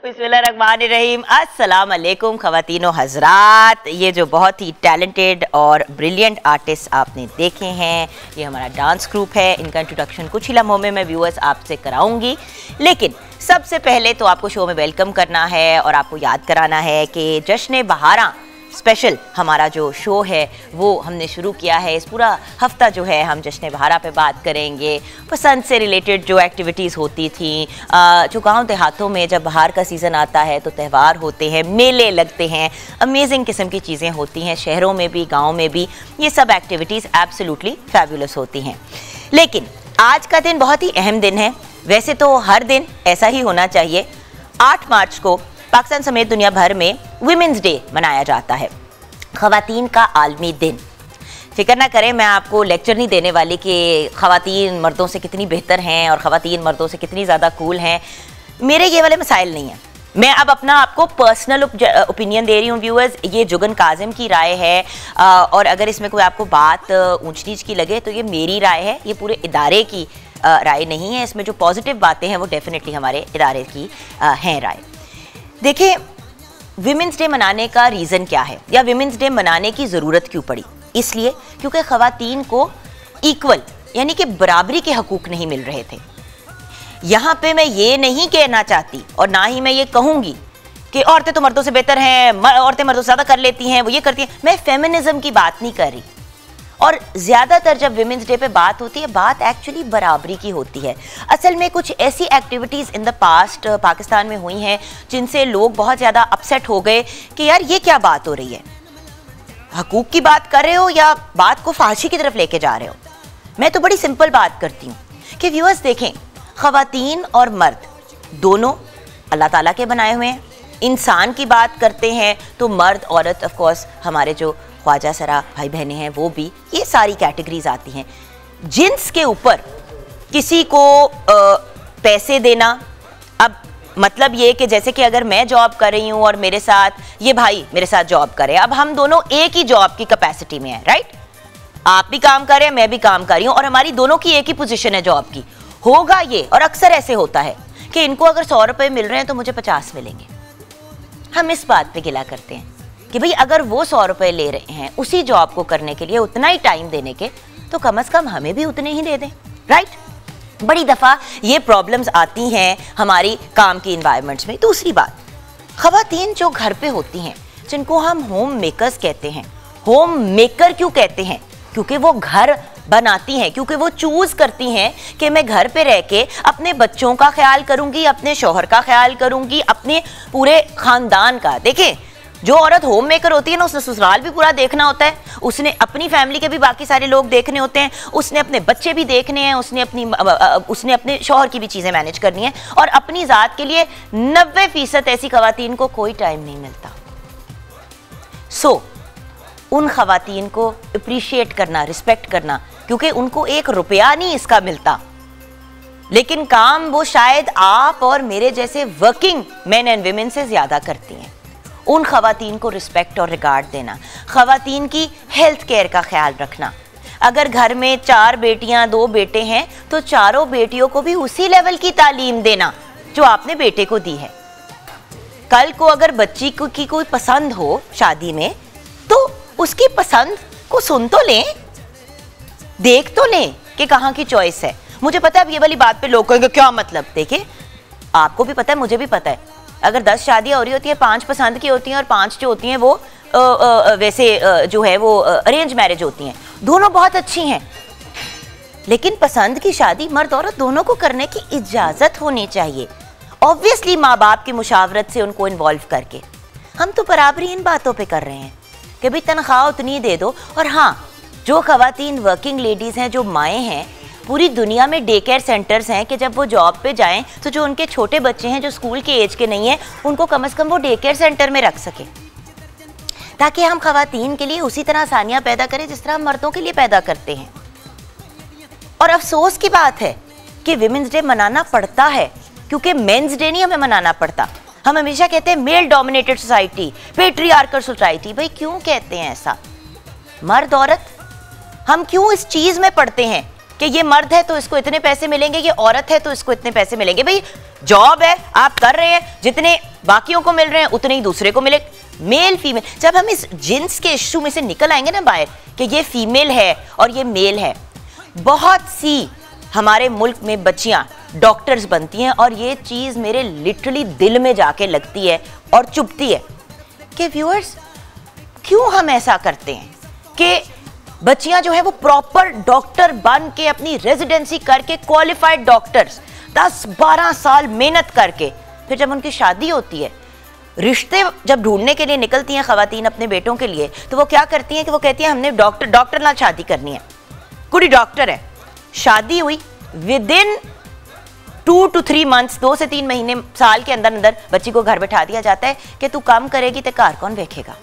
बिस्मिल्लाहिर्रहमानिर्रहीम। अस्सलाम वालेकुम ख़वातीनो हज़रात। ये जो बहुत ही टैलेंटेड और ब्रिलियंट आर्टिस्ट आपने देखे हैं, ये हमारा डांस ग्रुप है। इनका इंट्रोडक्शन कुछ ही लम्हों में मैं व्यूअर्स आपसे कराऊंगी, लेकिन सबसे पहले तो आपको शो में वेलकम करना है और आपको याद कराना है कि जश्न बहारा स्पेशल हमारा जो शो है वो हमने शुरू किया है। इस पूरा हफ्ता जो है हम जश्न बहारा पे बात करेंगे, पसंद से रिलेटेड जो एक्टिविटीज़ होती थी, जो गांव देहातों में जब बहार का सीज़न आता है तो त्यौहार होते हैं, मेले लगते हैं, अमेजिंग किस्म की चीज़ें होती हैं, शहरों में भी गाँव में भी ये सब एक्टिविटीज़ एब्सोल्युटली फैबुलस होती हैं। लेकिन आज का दिन बहुत ही अहम दिन है। वैसे तो हर दिन ऐसा ही होना चाहिए। 8 मार्च को पाकिस्तान समेत दुनिया भर में विमेंस डे मनाया जाता है, ख़वातीन का आलमी दिन। फिक्र ना करें, मैं आपको लेक्चर नहीं देने वाली कि ख़वातीन मर्दों से कितनी बेहतर हैं और ख़वातीन मर्दों से कितनी ज़्यादा कूल हैं। मेरे ये वाले मसाइल नहीं हैं। मैं अब अपना आपको पर्सनल ओपिनियन दे रही हूँ व्यूअर्स। ये जुगन काजिम की राय है और अगर इसमें कोई आपको बात ऊंच नीच की लगे तो ये मेरी राय है, ये पूरे इदारे की राय नहीं है। इसमें जो पॉजिटिव बातें हैं वो डेफिनेटली हमारे इदारे की हैं राय। देखिए, विमेंस डे मनाने का रीज़न क्या है या विमेंस डे मनाने की ज़रूरत क्यों पड़ी? इसलिए क्योंकि ख़वातीन को इक्वल यानी कि बराबरी के हकूक़ नहीं मिल रहे थे। यहाँ पे मैं ये नहीं कहना चाहती और ना ही मैं ये कहूँगी कि औरतें तो मर्दों से बेहतर हैं, औरतें मर्दों से ज़्यादा कर लेती हैं, वो ये करती हैं। मैं फेमिनिज़म की बात नहीं कर रही। और ज़्यादातर जब विमेंस डे पे बात होती है, बात एक्चुअली बराबरी की होती है। असल में कुछ ऐसी activities in the past Pakistan में हुई हैं जिनसे लोग बहुत ज़्यादा अपसेट हो गए कि यार ये क्या बात हो रही है, हकूक़ की बात कर रहे हो या बात को फांसी की तरफ लेके जा रहे हो। मैं तो बड़ी सिंपल बात करती हूँ कि व्यूअर्स देखें, ख़वातीन और मर्द दोनों अल्लाह ताला के बनाए हुए हैं। इंसान की बात करते हैं तो मर्द औरत ऑफ कोर्स हमारे जो ख्वाजा सरा भाई बहनें हैं वो भी, ये सारी कैटेगरीज आती हैं। जिन्स के ऊपर किसी को पैसे देना, अब मतलब ये कि जैसे कि अगर मैं जॉब कर रही हूँ और मेरे साथ ये भाई मेरे साथ जॉब करे, अब हम दोनों एक ही जॉब की कैपेसिटी में हैं, राइट? आप भी काम कर रहे हैं, मैं भी काम कर रही हूँ और हमारी दोनों की एक ही पोजीशन है जॉब की। होगा ये, और अक्सर ऐसे होता है कि इनको अगर 100 रुपये मिल रहे हैं तो मुझे 50 मिलेंगे। हम इस बात पे गिला करते हैं कि भाई अगर वो 100 रुपये ले रहे हैं उसी जॉब को करने के लिए, उतना ही टाइम देने के, तो कम से कम हमें भी उतने ही दे दें, राइट? बड़ी दफ़ा ये प्रॉब्लम्स आती हैं हमारी काम की इन्वायरमेंट्स में। दूसरी बात, ख़वातीन जो घर पे होती हैं, जिनको हम होम मेकर्स कहते हैं। होम मेकर क्यों कहते हैं? क्योंकि वो घर बनाती हैं, क्योंकि वो चूज़ करती हैं कि मैं घर पे रह के अपने बच्चों का ख्याल करूँगी, अपने शौहर का ख्याल करूँगी, अपने पूरे ख़ानदान का। देखें, जो औरत होम मेकर होती है ना, उसने ससुराल भी पूरा देखना होता है, उसने अपनी फैमिली के भी बाकी सारे लोग देखने होते हैं, उसने अपने बच्चे भी देखने हैं, उसने अपने शौहर की भी चीज़ें मैनेज करनी है और अपनी ज़ात के लिए 90% ऐसी ख़वातीन को कोई टाइम नहीं मिलता। सो उन ख़वातीन को अप्रिशिएट करना, रिस्पेक्ट करना, क्योंकि उनको 1 रुपया नहीं इसका मिलता, लेकिन काम वो शायद आप और मेरे जैसे वर्किंग मैन एंड विमेन से ज़्यादा करती हैं। उन ख़वातीन को रिस्पेक्ट और रिगार्ड देना, ख़वातीन की हेल्थ केयर का ख्याल रखना। अगर घर में 4 बेटियां 2 बेटे हैं तो चारों बेटियों को भी उसी लेवल की तालीम देना जो आपने बेटे को दी है। कल को अगर बच्ची की कोई पसंद हो शादी में, तो उसकी पसंद को सुन तो लें, देख तो लें कि कहाँ की चॉइस है। मुझे पता है अब ये वाली बात पे लोग कहेंगे क्या मतलब। देखिए, आपको भी पता है, मुझे भी पता है, अगर 10 शादियाँ हो रही होती हैं, 5 पसंद की होती हैं और 5 जो होती हैं वो वैसे जो है वो अरेंज मैरिज होती हैं। दोनों बहुत अच्छी हैं, लेकिन पसंद की शादी मर्द औरत दोनों को करने की इजाज़त होनी चाहिए, ऑब्वियसली माँ बाप की मुशावरत से, उनको इन्वॉल्व करके। हम तो बराबरी इन बातों पे कर रहे हैं कि भाई तनख्वाह उतनी दे दो। और हाँ, जो ख़वातीन वर्किंग लेडीज़ हैं, जो माएँ हैं, पूरी दुनिया में डे केयर सेंटर्स हैं कि जब वो जॉब पे जाएं तो जो उनके छोटे बच्चे हैं जो स्कूल के एज के नहीं हैं, उनको कम से कम वो डे केयर सेंटर में रख सकें, ताकि हम ख़वातीन के लिए उसी तरह आसानियाँ पैदा करें जिस तरह हम मर्दों के लिए पैदा करते हैं। और अफसोस की बात है कि विमेंस डे मनाना पड़ता है, क्योंकि मेंस डे नहीं हमें मनाना पड़ता। हम हमेशा कहते हैं male dominated society, patriarchal society. भाई क्यों कहते हैं ऐसा? मर्द औरत, हम क्यों इस चीज़ में पढ़ते हैं कि ये मर्द है तो इसको इतने पैसे मिलेंगे, ये औरत है तो इसको इतने पैसे मिलेंगे? भाई जॉब है, आप कर रहे हैं, जितने बाकियों को मिल रहे हैं उतने ही दूसरे को मिले। मेल फीमेल, जब हम इस जिन्स के इशू में से निकल आएंगे ना बाहर कि ये फीमेल है और ये मेल है, बहुत सी हमारे मुल्क में बच्चियां डॉक्टर्स बनती हैं और ये चीज मेरे लिटरली दिल में जाके लगती है और चुभती है कि व्यूअर्स क्यों हम ऐसा करते हैं कि बच्चियां जो है वो प्रॉपर डॉक्टर बन के अपनी रेजिडेंसी करके क्वालिफाइड डॉक्टर्स 10-12 साल मेहनत करके फिर जब उनकी शादी होती है, रिश्ते जब ढूंढने के लिए निकलती हैं खवातीन अपने बेटों के लिए, तो वो क्या करती हैं कि वो कहती हैं हमने डॉक्टर ना शादी करनी है। कुड़ी डॉक्टर है, शादी हुई, विद इन 2 to 3 months 2 से 3 महीने साल के अंदर अंदर बच्ची को घर बैठा दिया जाता है कि तू काम करेगी तो घर कौन देखेगा।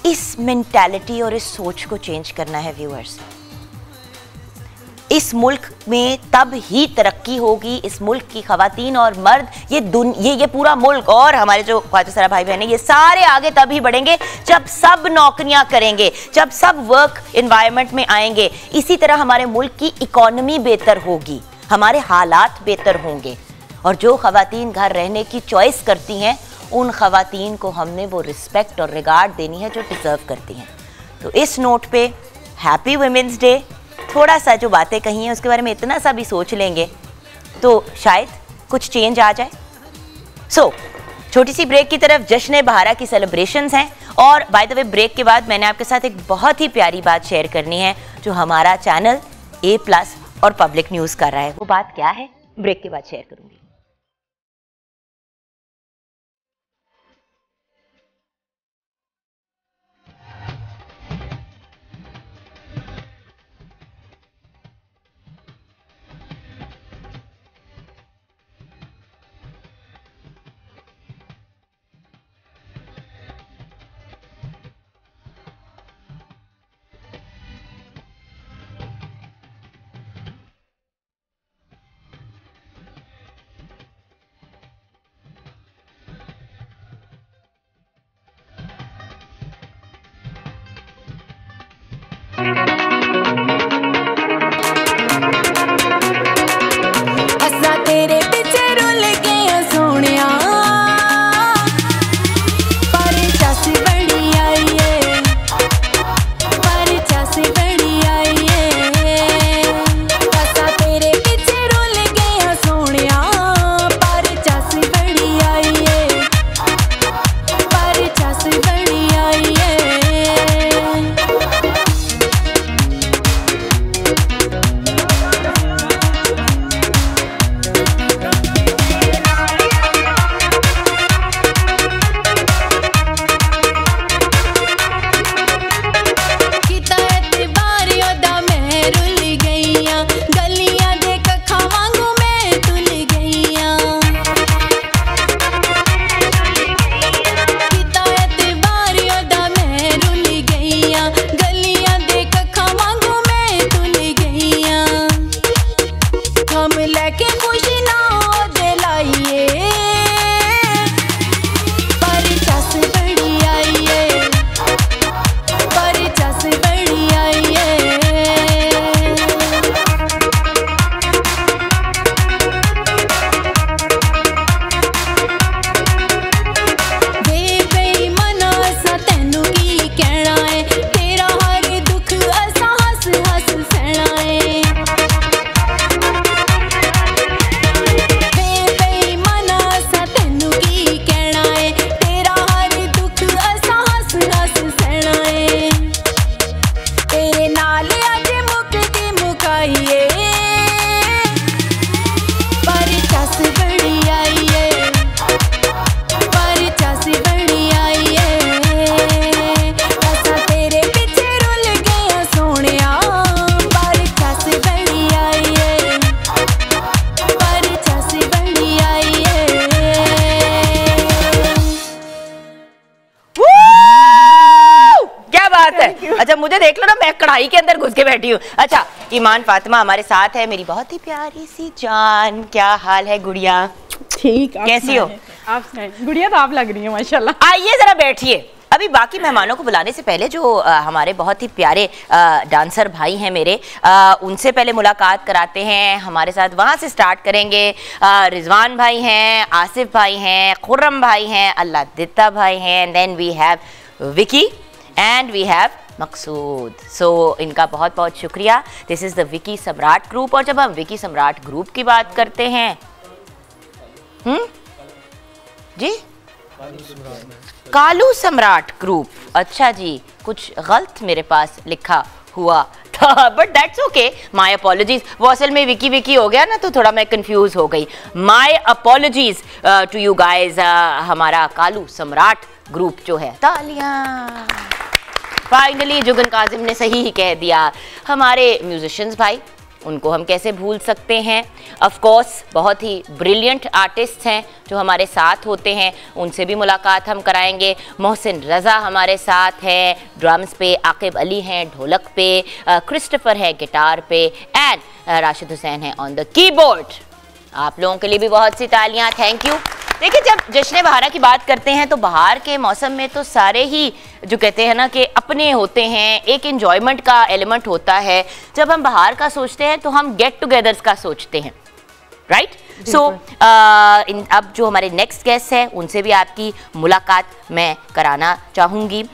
इस मेंटालिटी और इस सोच को चेंज करना है व्यूअर्स। इस मुल्क में तब ही तरक्की होगी, इस मुल्क की खवातीन और मर्द, ये पूरा मुल्क और हमारे जो ख्वाजा सरा भाई बहन, ये सारे आगे तब ही बढ़ेंगे जब सब नौकरियां करेंगे, जब सब वर्क एनवायरनमेंट में आएंगे। इसी तरह हमारे मुल्क की इकोनॉमी बेहतर होगी, हमारे हालात बेहतर होंगे। और जो खवातीन घर रहने की चॉइस करती हैं, उन खवातीन को हमने वो रिस्पेक्ट और रिगार्ड देनी है जो डिजर्व करती हैं। तो इस नोट पे हैप्पी वुमेन्स डे। थोड़ा सा जो बातें कही हैं उसके बारे में इतना सा भी सोच लेंगे तो शायद कुछ चेंज आ जाए। छोटी सी ब्रेक की तरफ जश्न बहारा की सेलिब्रेशंस हैं। और बाय द वे ब्रेक के बाद मैंने आपके साथ एक बहुत ही प्यारी बात शेयर करनी है जो हमारा चैनल A+ और पब्लिक न्यूज़ कर रहा है। वो बात क्या है, ब्रेक के बाद शेयर करूंगी। अच्छा मुझे देख लो ना, मैं कढ़ाई के अंदर घुस के बैठी हूँ। अच्छा ईमान फातिमा हमारे साथ है, मेरी बहुत ही प्यारी सी जान। क्या हाल है गुड़िया? ठीक, कैसी हो? आप गुड़िया तो आप लग रही हो माशाल्लाह। आइए जरा बैठिए। अभी बाकी मेहमानों को बुलाने से पहले जो हमारे बहुत ही प्यारे डांसर भाई हैं मेरे, उनसे पहले मुलाकात कराते हैं हमारे साथ। वहाँ से स्टार्ट करेंगे। रिजवान भाई हैं, आसिफ भाई हैं, खुर्रम भाई हैं, अल्लाह दित्ता भाई हैं, then we have Vicky and we have Maqsood. So इनका बहुत बहुत शुक्रिया। दिस इज़ द विकी सम्राट ग्रुप। और जब हम विकी सम्राट ग्रुप की बात करते हैं, जी कालू सम्राट ग्रुप, अच्छा जी, कुछ गलत मेरे पास लिखा हुआ था, but that's okay, my apologies. वो असल में विकी विकी हो गया ना, तो थोड़ा मैं कंफ्यूज हो गई। My apologies to you guys. हमारा कालू सम्राट ग्रुप जो है, तालियां। फाइनली जुगन काजिम ने सही ही कह दिया। हमारे म्यूजिशियंस भाई, उनको हम कैसे भूल सकते हैं। ऑफ कोर्स बहुत ही ब्रिलियंट आर्टिस्ट हैं जो हमारे साथ होते हैं, उनसे भी मुलाकात हम कराएंगे। मोहसिन रज़ा हमारे साथ हैं ड्रम्स पे, आकिब अली हैं ढोलक पे, क्रिस्टोफर है गिटार पे, एंड राशिद हुसैन है ऑन द कीबोर्ड। आप लोगों के लिए भी बहुत सी तालियां, थैंक यू। देखिए, जब जश्न बहारा की बात करते हैं तो बहार के मौसम में तो सारे ही जो कहते हैं ना कि अपने होते हैं, एक एंजॉयमेंट का एलिमेंट होता है। जब हम बहार का सोचते हैं तो हम गेट टुगेदर्स का सोचते हैं, राइट? सो अब जो हमारे नेक्स्ट गेस्ट हैं उनसे भी आपकी मुलाकात मैं कराना चाहूँगी।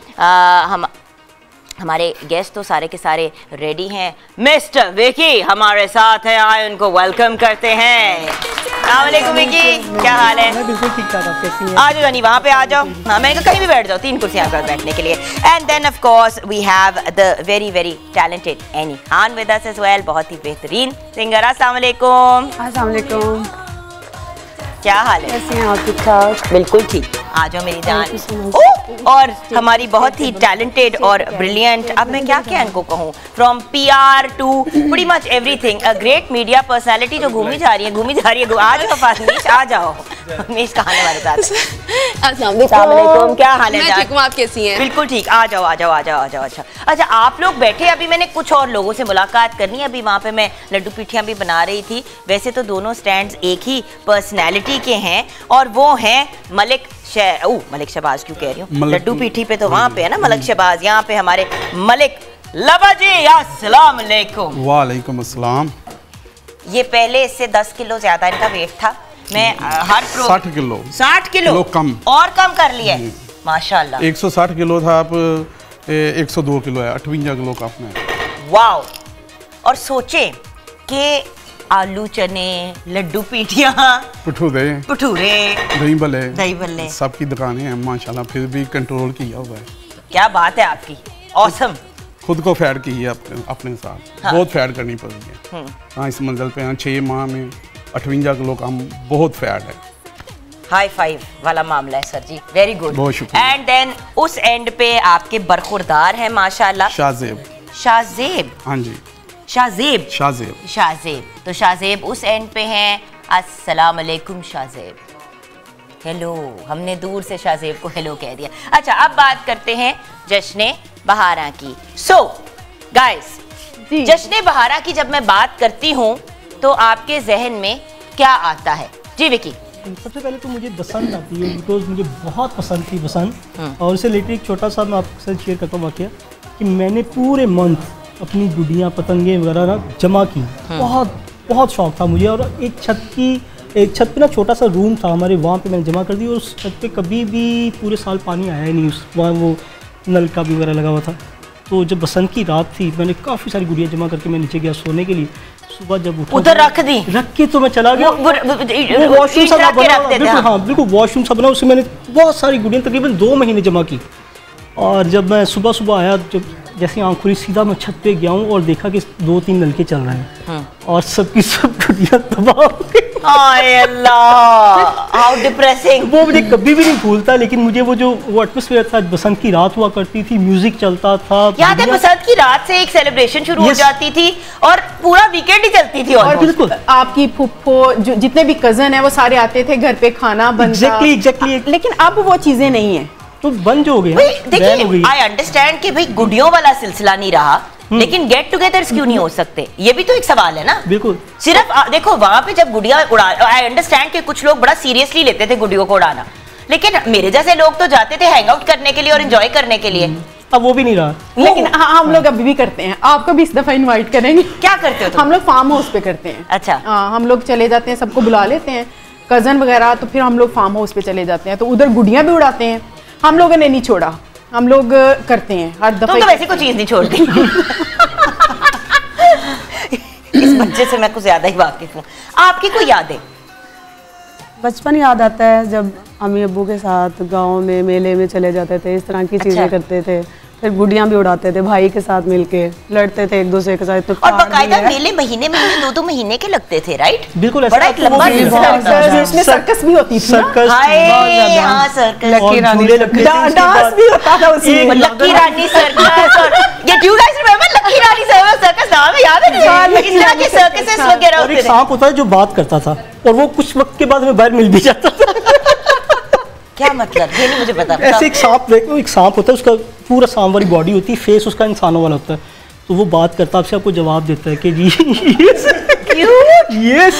हमारे गेस्ट तो सारे के सारे रेडी हैं। मिस्टर विकी हमारे साथ हैं, आए उनको वेलकम करते हैं। अस्सलाम वालेकुम विकी, क्या हाल है? मैं बिल्कुल ठीक ठाक, आप कैसी हैं? आ जाओ जानी, वहाँ पे आ जाओ। हाँ, मैंने कहा कहीं भी बैठ जाओ, 3 कुर्सियाँ पर बैठने के लिए। And then of course we have the very very talented Annie Khan with us as well, बहुत ही बेहतरीन सिंगर। अस्सलाम वालेकुम। अस्सलाम वालेकुम, क्या हाल है? कैसी हैं आप? ठीक ठाक, बिल्कुल ठीक। आ जाओ मेरी जान। so और हमारी बहुत ही टैलेंटेड और ब्रिलियंट, अब मैं क्या क्या इनको कहूँ, from PR to pretty much everything, a great media personality जो घूमी जा रही है। आ जाओ फातमीश, आ जाओ। फातमीश कहाँ है हमारे साथ? अस्सलाम वालेकुम, क्या हाल है? मैं ठीक हूँ, आप कैसी हैं? बिल्कुल ठीक, आ जाओ आ जाओ आ जाओ आ जाओ। अच्छा, आप लोग बैठे, अभी मैंने कुछ और लोगों से मुलाकात करनी है। अभी वहाँ पे मैं लड्डू पीठियाँ भी बना रही थी। वैसे तो दोनों स्टैंड्स एक ही पर्सनैलिटी के हैं, और वो हैं मलिक शहबाज, क्यों कह रही हूँ, लड्डू पीठी पे तो वहाँ पे है ना मलिक शहबाज, यहाँ पे हमारे मलिक लबा जी। अस्सलाम वालेकुम। वालेकुम अस्सलाम। ये पहले इससे 10 किलो ज्यादा इनका वेट था। मैं हर 60 किलो कम और कम कर लिया है माशाल्लाह। 160 किलो था, आप 102 किलो है, 58 किलो का आपने। वाओ। और सोचे कि आलू चने, लड्डू पीठियाँ, भटूरे, दही भल्ले सबकी दुकानें हैं माशाल्लाह, फिर भी कंट्रोल किया हुआ है। क्या बात है आपकी, ऑसम। खुद को फैड की है अपने साथ। हाँ। बहुत फैड करनी पड़ी है। हाँ, इस मंजिल पे हैं 6 माह में 58 किलो का, हम बहुत फैड है। हाई फाइव वाला मामला है सर जी, वेरी गुड, बहुत शुक्रिया। एंड देन उस एंड पे आपके बरखुरदार हैं माशाल्लाह, शाहजेब। हाँ जी, शाहजेब। तो शाहजेब उस एंड पे हैं। अस्सलाम वालेकुम शाहजेब। हेलो, हमने दूर से शाहजेब को हेलो कह दिया। अच्छा, अब बात करते हैं जश्न बहारा की। सो गाइस, जश्न बहारा की जब मैं बात करती हूँ तो आपके जहन में क्या आता है? जी विकी। सबसे पहले तो मुझे बसंत आती है, बिकॉज मुझे बहुत पसंद थी बसंत। और उससे रिलेटेड एक छोटा सा मैं आपसे शेयर करता हूँ वाकया, कि मैंने पूरे मंथ अपनी गुड़ियाँ पतंगे वगैरह ना जमा की। बहुत शौक था मुझे। और एक छत पे ना छोटा सा रूम था हमारे, वहाँ पे मैंने जमा कर दी। और उस छत पे कभी भी पूरे साल पानी आया ही नहीं, वहाँ वो नलका भी वगैरह लगा हुआ था। तो जब बसंत की रात थी, मैंने काफ़ी सारी गुड़ियाँ जमा करके मैं नीचे गया सोने के लिए। सुबह जब उठा, उधर रख के तो मैं चला गया। वॉशरूम सा बना, हाँ बिल्कुल वॉशरूम सा बना, उसमें मैंने बहुत सारी गुड़ियाँ तकरीबन 2 महीने जमा की। और जब मैं सुबह आया, जब जैसे आँख खुली, सीधा मैं छत पे गया हूँ और देखा कि 2-3 नलके चल रहे हैं और सबकी सब गुड़ियाँ तबाह हो गई। How depressing. वो मुझे कभी भी नहीं भूलता। लेकिन मुझे वो एटमॉस्फेयर था, बसंत की रात हुआ करती थी, म्यूजिक चलता था। याद है, बसंत की रात से एक सेलिब्रेशन शुरू हो जाती थी और पूरा वीकेंड ही चलती थी। और बिल्कुल आपकी फुप्पो, जितने भी कजन है वो सारे आते थे घर पे, खाना बनता। एग्जैक्टली। लेकिन अब वो चीजें नहीं है, तो बंद हो गया। देखिए, आई अंडरस्टैंड कि भाई गुड़ियों वाला सिलसिला नहीं रहा, लेकिन गेट टुगेदर्स क्यों नहीं हो सकते? ये भी तो एक सवाल है ना। बिल्कुल। सिर्फ देखो, वहां पे जब गुड़िया उड़ा, आई अंडरस्टैंड कि कुछ लोग बड़ा सीरियसली लेते थे गुड़ियों को उड़ाना, लेकिन मेरे जैसे लोग तो जाते थे हैंग आउट करने के लिए और एंजॉय करने के लिए। अब वो भी नहीं रहा। लेकिन हम लोग अभी भी करते हैं, आपको भी इस दफा इनवाइट करेंगे। क्या करते हो तुम? हम लोग फार्म हाउस पे करते हैं। अच्छा। हम लोग चले जाते हैं, सबको बुला लेते हैं, कजन वगैरह, तो फिर हम लोग फार्म हाउस पे चले जाते हैं, तो उधर गुड़ियां भी उड़ाते हैं। हम लोगों ने नहीं छोड़ा, हम लोग करते हैं हर दफा। तुम तो वैसे कोई चीज नहीं छोड़ती। इस बच्चे से मैं कुछ ज्यादा ही वाकिफ हूँ। आपकी कोई यादें? बचपन याद आता है जब अम्मी अब्बू के साथ गांव में मेले में चले जाते थे, इस तरह की चीजें करते थे। फिर गुड़ियां भी उड़ाते थे, भाई के साथ मिलके लड़ते थे एक दूसरे के साथ। तो और बकायदा मेले महीने 2-2 महीने के लगते थे, राइट? बिल्कुल बड़ा एक लंबा इसमें सर्कस भी होती थी, सर्कस, हाँ सर्कस, लकी रानी, डांस भी होता था उसमें, लकी रानी सर्कस। और ये do you guys remember lucky Rani circus? नाम याद है? इस तरह के सर्कसेस वगैरह और होते एक थे। सांप होता है जो बात करता था और वो कुछ वक्त के बाद में बाहर मिल भी जाता था। क्या मतलब? ये नहीं मुझे पता। ऐसे एक सांप देखो, एक सांप होता है, उसका पूरा सांप वाली बॉडी होती है, फेस उसका इंसानों वाला होता है, तो वो बात करता है आपसे, आपको जवाब देता है कि जी यस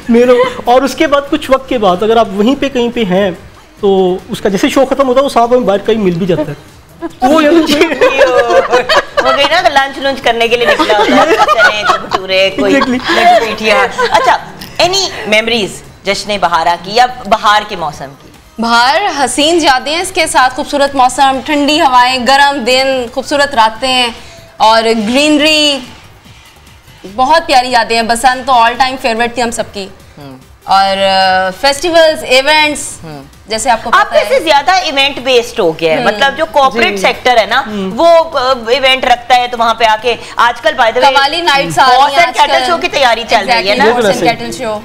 मेरे। और उसके बाद कुछ वक्त के बाद अगर आप वहीं पे कहीं पे हैं तो उसका जैसे शो खत्म होता है वो सांप हमें बाहर कहीं मिल भी जाता है। वो गई ना लंच लंच करने के लिए निकला होता है, चने भटूरे कोई लड्डू पीठियाँ। अच्छा, एनी मेमोरीज जश्न बहारा की या बहार के मौसम की? बाहर हसीन यादें हैं, इसके साथ खूबसूरत मौसम, ठंडी हवाएं, गर्म दिन, खूबसूरत रातें और ग्रीनरी, बहुत प्यारी यादें हैं। बसंत तो ऑल टाइम फेवरेट थी हम सबकी। और फेस्टिवल्स, इवेंट्स, जैसे आपको आप पता है ज्यादा इवेंट बेस्ड हो गया है, मतलब जो कॉर्पोरेट सेक्टर है ना वो इवेंट रखता है, तो वहाँ पे आके आजकल by the way qawwali nights आ रही हैं, कैटल शो की तैयारी चल रही है ना, कैटल शो।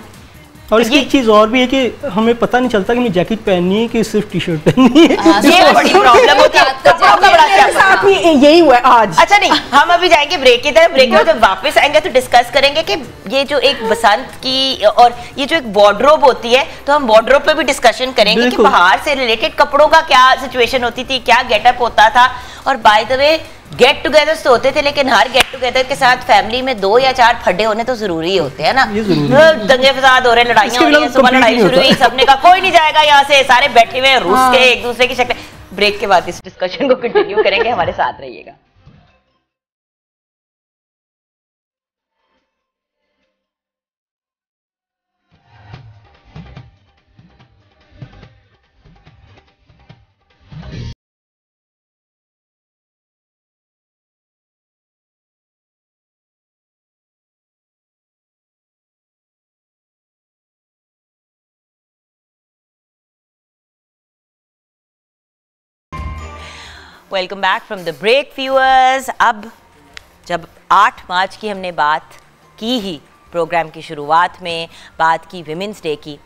और इसकी एक चीज़ और भी है कि हमें पता नहीं चलता कि हमें जैकेट पहननी है कि सिर्फ टी शर्ट पहननी है। ये बड़ी प्रॉब्लम होती है। साथ भी यही हुआ है आज। अच्छा नहीं, हम अभी जाएंगे ब्रेक की तरफ, ब्रेक में जब वापस आएंगे तो डिस्कस करेंगे कि ये जो एक बसंत की और ये जो एक वार्डरोब होती है, तो हम वार्डरोब पे भी डिस्कशन करेंगे कि बाहर से रिलेटेड कपड़ों का क्या सिचुएशन होती थी, क्या गेटअप होता था। और bye the way get together तो होते थे, लेकिन हर गेट टुगेदर के साथ फैमिली में 2 या 4 फड्डे होने तो जरूरी होते हैं ना। दंगे फसाद हो रहे, लड़ाइयाँ हो रही हैं, सुबह लड़ाई शुरू हुई, सबने कहा कोई नहीं जाएगा यहाँ से, सारे बैठे हुए रूस के एक दूसरे की शक्ल। ब्रेक के बाद इस डिस्कशन को कंटिन्यू करेंगे, हमारे साथ रहिएगा। Welcome back from the break viewers. अब जब 8 मार्च की हमने बात की ही प्रोग्राम की शुरुआत में, बात की विमेंस डे की,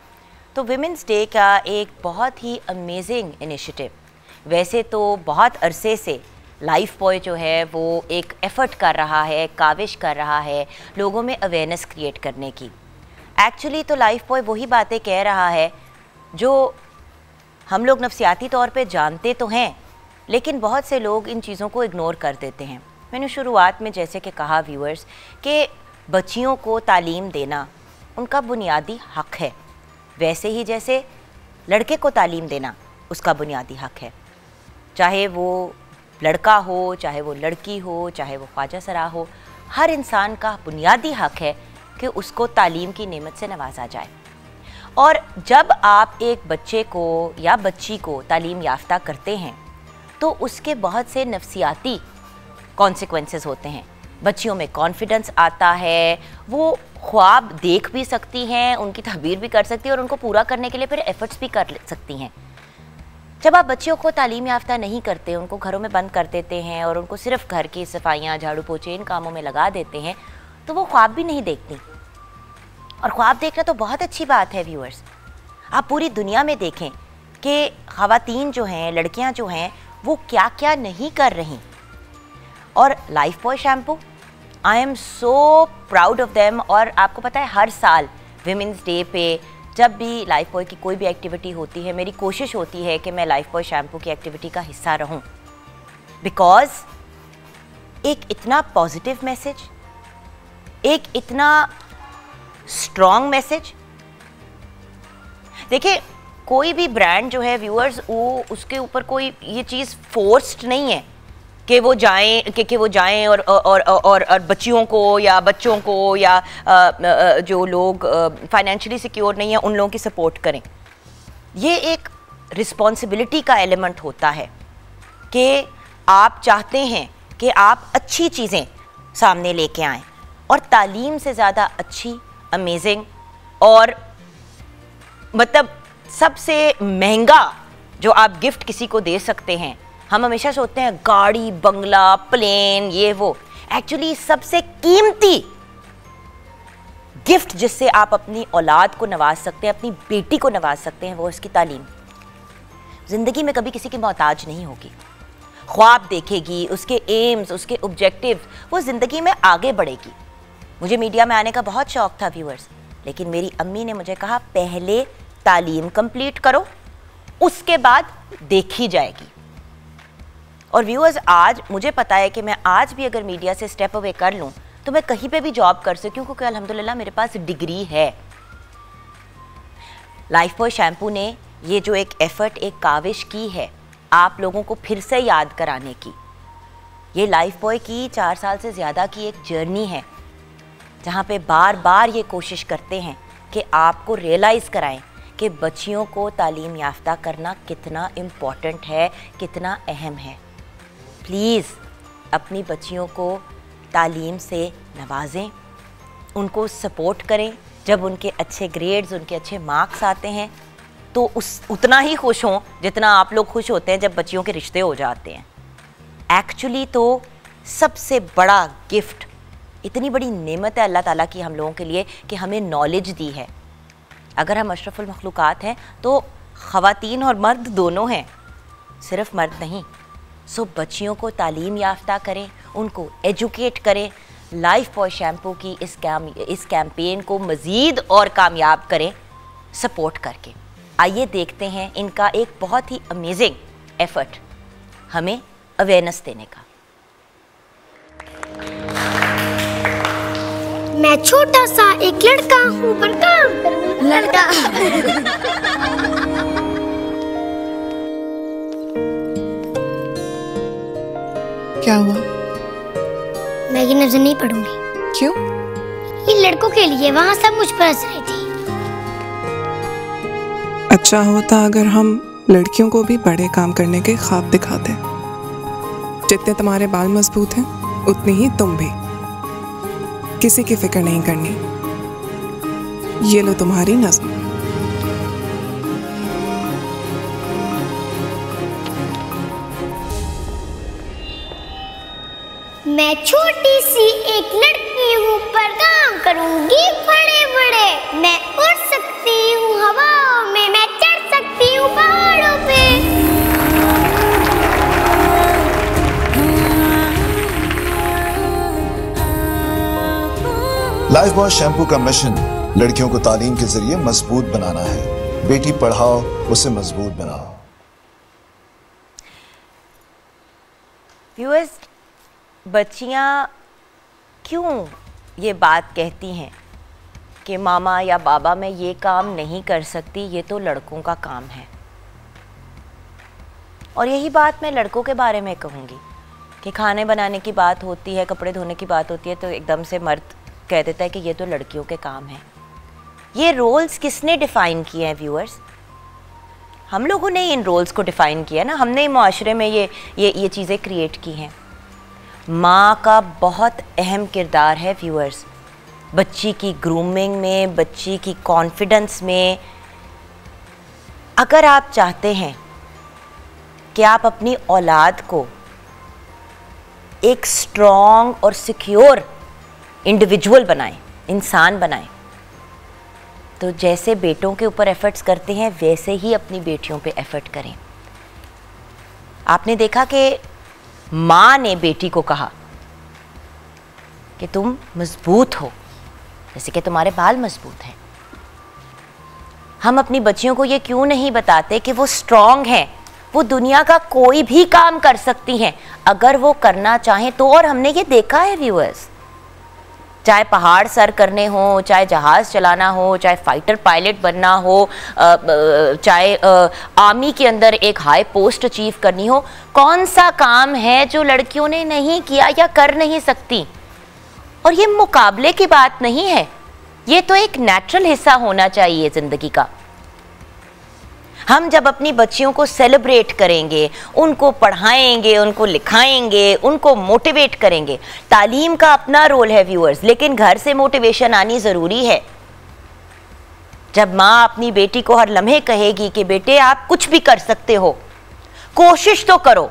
तो विमेंस डे का एक बहुत ही अमेजिंग इनिशिएटिव, वैसे तो बहुत अरसे से लाइफ बॉय जो है वो एक एफ़र्ट कर रहा है, काविश कर रहा है लोगों में अवेयरनेस क्रिएट करने की। एक्चुअली तो लाइफ बॉय वही बातें कह रहा है जो हम लोग नफ्सियाती तौर पे जानते तो हैं, लेकिन बहुत से लोग इन चीज़ों को इग्नोर कर देते हैं। मैंने शुरुआत में जैसे कि कहा व्यूअर्स कि बच्चियों को तालीम देना उनका बुनियादी हक है, वैसे ही जैसे लड़के को तालीम देना उसका बुनियादी हक है। चाहे वो लड़का हो, चाहे वो लड़की हो, चाहे वो ख्वाजा सरा हो, हर इंसान का बुनियादी हक है कि उसको तालीम की नेमत से नवाजा जाए। और जब आप एक बच्चे को या बच्ची को तालीम याफ्ता करते हैं तो उसके बहुत से नफ्सियाती कॉन्सिक्वेंसेस होते हैं। बच्चियों में कॉन्फिडेंस आता है, वो ख्वाब देख भी सकती हैं, उनकी तहबीर भी कर सकती हैं और उनको पूरा करने के लिए फिर एफर्ट्स भी कर सकती हैं। जब आप बच्चियों को तालीम याफ्ता नहीं करते, उनको घरों में बंद कर देते हैं और उनको सिर्फ घर की सफाइयाँ, झाड़ू पोछे इन कामों में लगा देते हैं, तो वो ख्वाब भी नहीं देखती। और ख्वाब देखना तो बहुत अच्छी बात है व्यूअर्स। आप पूरी दुनिया में देखें कि ख़वातीन जो हैं, लड़कियां जो हैं, वो क्या क्या नहीं कर रही। और life boy shampoo, I am so proud of them. और आपको पता है हर साल विमेंस डे पे जब भी लाइफ बॉय की कोई भी एक्टिविटी होती है, मेरी कोशिश होती है कि मैं लाइफ बॉय शैम्पू की एक्टिविटी का हिस्सा रहूं, बिकॉज एक इतना पॉजिटिव मैसेज, एक इतना स्ट्रॉन्ग मैसेज। देखिए कोई भी ब्रांड जो है व्यूअर्स, वो उसके ऊपर कोई ये चीज़ फोर्स्ड नहीं है कि वो जाएं और बच्चियों को या बच्चों को या जो लोग फाइनेंशियली सिक्योर नहीं है उन लोगों की सपोर्ट करें। ये एक रिस्पॉन्सिबिलिटी का एलिमेंट होता है कि आप चाहते हैं कि आप अच्छी चीज़ें सामने लेके आएं, और तालीम से ज़्यादा अच्छी, अमेजिंग और मतलब सबसे महंगा जो आप गिफ्ट किसी को दे सकते हैं, हम हमेशा सोचते हैं गाड़ी, बंगला, प्लेन, ये वो। एक्चुअली सबसे कीमती गिफ्ट जिससे आप अपनी औलाद को नवाज सकते हैं, अपनी बेटी को नवाज सकते हैं, वो इसकी तालीम। ज़िंदगी में कभी किसी की मोहताज नहीं होगी, ख्वाब देखेगी, उसके एम्स, उसके ऑब्जेक्टिव, वो ज़िंदगी में आगे बढ़ेगी। मुझे मीडिया में आने का बहुत शौक था व्यूअर्स, लेकिन मेरी अम्मी ने मुझे कहा पहले तालीम कंप्लीट करो, उसके बाद देखी जाएगी। और व्यूअर्स, आज मुझे पता है कि मैं आज भी अगर मीडिया से स्टेप अवे कर लूँ तो मैं कहीं पे भी जॉब कर सकूँ, क्योंकि अल्हम्दुलिल्लाह मेरे पास डिग्री है। लाइफ बॉय शैम्पू ने ये जो एक एफर्ट, एक काविश की है आप लोगों को फिर से याद कराने की, ये लाइफ बॉय की 4 साल से ज़्यादा की एक जर्नी है, जहाँ पे बार बार ये कोशिश करते हैं कि आपको रियलाइज़ कराएं कि बच्चियों को तालीम याफ्ता करना कितना इम्पॉर्टेंट है, कितना अहम है। प्लीज़ अपनी बच्चियों को तालीम से नवाजें, उनको सपोर्ट करें। जब उनके अच्छे ग्रेड्स, उनके अच्छे मार्क्स आते हैं तो उतना ही खुश हों जितना आप लोग खुश होते हैं जब बच्चियों के रिश्ते हो जाते हैं। एक्चुअली तो सबसे बड़ा गिफ्ट, इतनी बड़ी नेमत है अल्लाह ताला की हम लोगों के लिए कि हमें नॉलेज दी है। अगर हम अशरफुल मखलूक़ात हैं तो ख़वातीन और मर्द दोनों हैं, सिर्फ मर्द नहीं। सो बच्चियों को तालीम याफ्ता करें, उनको एजुकेट करें। लाइफ बॉय शैम्पू की इस कैंपेन को मज़ीद और कामयाब करें सपोर्ट करके। आइए देखते हैं इनका एक बहुत ही अमेजिंग एफर्ट हमें अवेयरनेस देने का। मैं छोटा सा एक लड़का हूँ पर काम करूँगा लड़का। क्या हुआ? मैं ये नजर नहीं पड़ूंगी। क्यों? ये लड़कों के लिए, वहाँ सब मुझ पर हंस रही थी। अच्छा होता अगर हम लड़कियों को भी बड़े काम करने के ख्वाब दिखाते। जितने तुम्हारे बाल मजबूत हैं उतनी ही तुम भी। किसी की फिक्र नहीं करनी। ये लो तुम्हारी नज़्म। मैं छोटी सी एक लड़की हूँ पर काम करूँगी बड़े बड़े। मैं उड़ सकती हूँ हवाओं में, मैं चढ़ सकती हूँ पहाड़ों पे। लाइफ बॉय शैम्पू का मिशन लड़कियों को तालीम के जरिए मजबूत बनाना है। बेटी पढ़ाओ, उसे मजबूत बनाओ। व्यूअर्स, बच्चियाँ क्यों ये बात कहती हैं कि मामा या बाबा मैं ये काम नहीं कर सकती, ये तो लड़कों का काम है। और यही बात मैं लड़कों के बारे में कहूँगी कि खाने बनाने की बात होती है, कपड़े धोने की बात होती है तो एकदम से मर्द कह देता है कि ये तो लड़कियों के काम है। ये रोल्स किसने डिफ़ाइन किए हैं व्यूअर्स? हम लोगों ने इन रोल्स को डिफ़ाइन किया ना, हमने माशरे में ये चीज़ें क्रिएट की हैं। माँ का बहुत अहम किरदार है व्यूअर्स, बच्ची की ग्रूमिंग में, बच्ची की कॉन्फिडेंस में। अगर आप चाहते हैं कि आप अपनी औलाद को एक स्ट्रॉन्ग और सिक्योर इंडिविजुअल बनाएं, इंसान बनाएं, तो जैसे बेटों के ऊपर एफर्ट्स करते हैं वैसे ही अपनी बेटियों पे एफर्ट करें। आपने देखा कि माँ ने बेटी को कहा कि तुम मजबूत हो, जैसे कि तुम्हारे बाल मजबूत हैं। हम अपनी बच्चियों को ये क्यों नहीं बताते कि वो स्ट्रॉन्ग हैं, वो दुनिया का कोई भी काम कर सकती हैं अगर वो करना चाहें तो। और हमने ये देखा है व्यूअर्स, चाहे पहाड़ सर करने हो, चाहे जहाज़ चलाना हो, चाहे फाइटर पायलट बनना हो, चाहे आर्मी के अंदर एक हाई पोस्ट अचीव करनी हो, कौन सा काम है जो लड़कियों ने नहीं किया या कर नहीं सकती? और ये मुकाबले की बात नहीं है, ये तो एक नेचुरल हिस्सा होना चाहिए ज़िंदगी का। हम जब अपनी बच्चियों को सेलिब्रेट करेंगे, उनको पढ़ाएंगे, उनको लिखाएंगे, उनको मोटिवेट करेंगे। तालीम का अपना रोल है व्यूअर्स, लेकिन घर से मोटिवेशन आनी ज़रूरी है। जब माँ अपनी बेटी को हर लम्हे कहेगी कि बेटे आप कुछ भी कर सकते हो, कोशिश तो करो,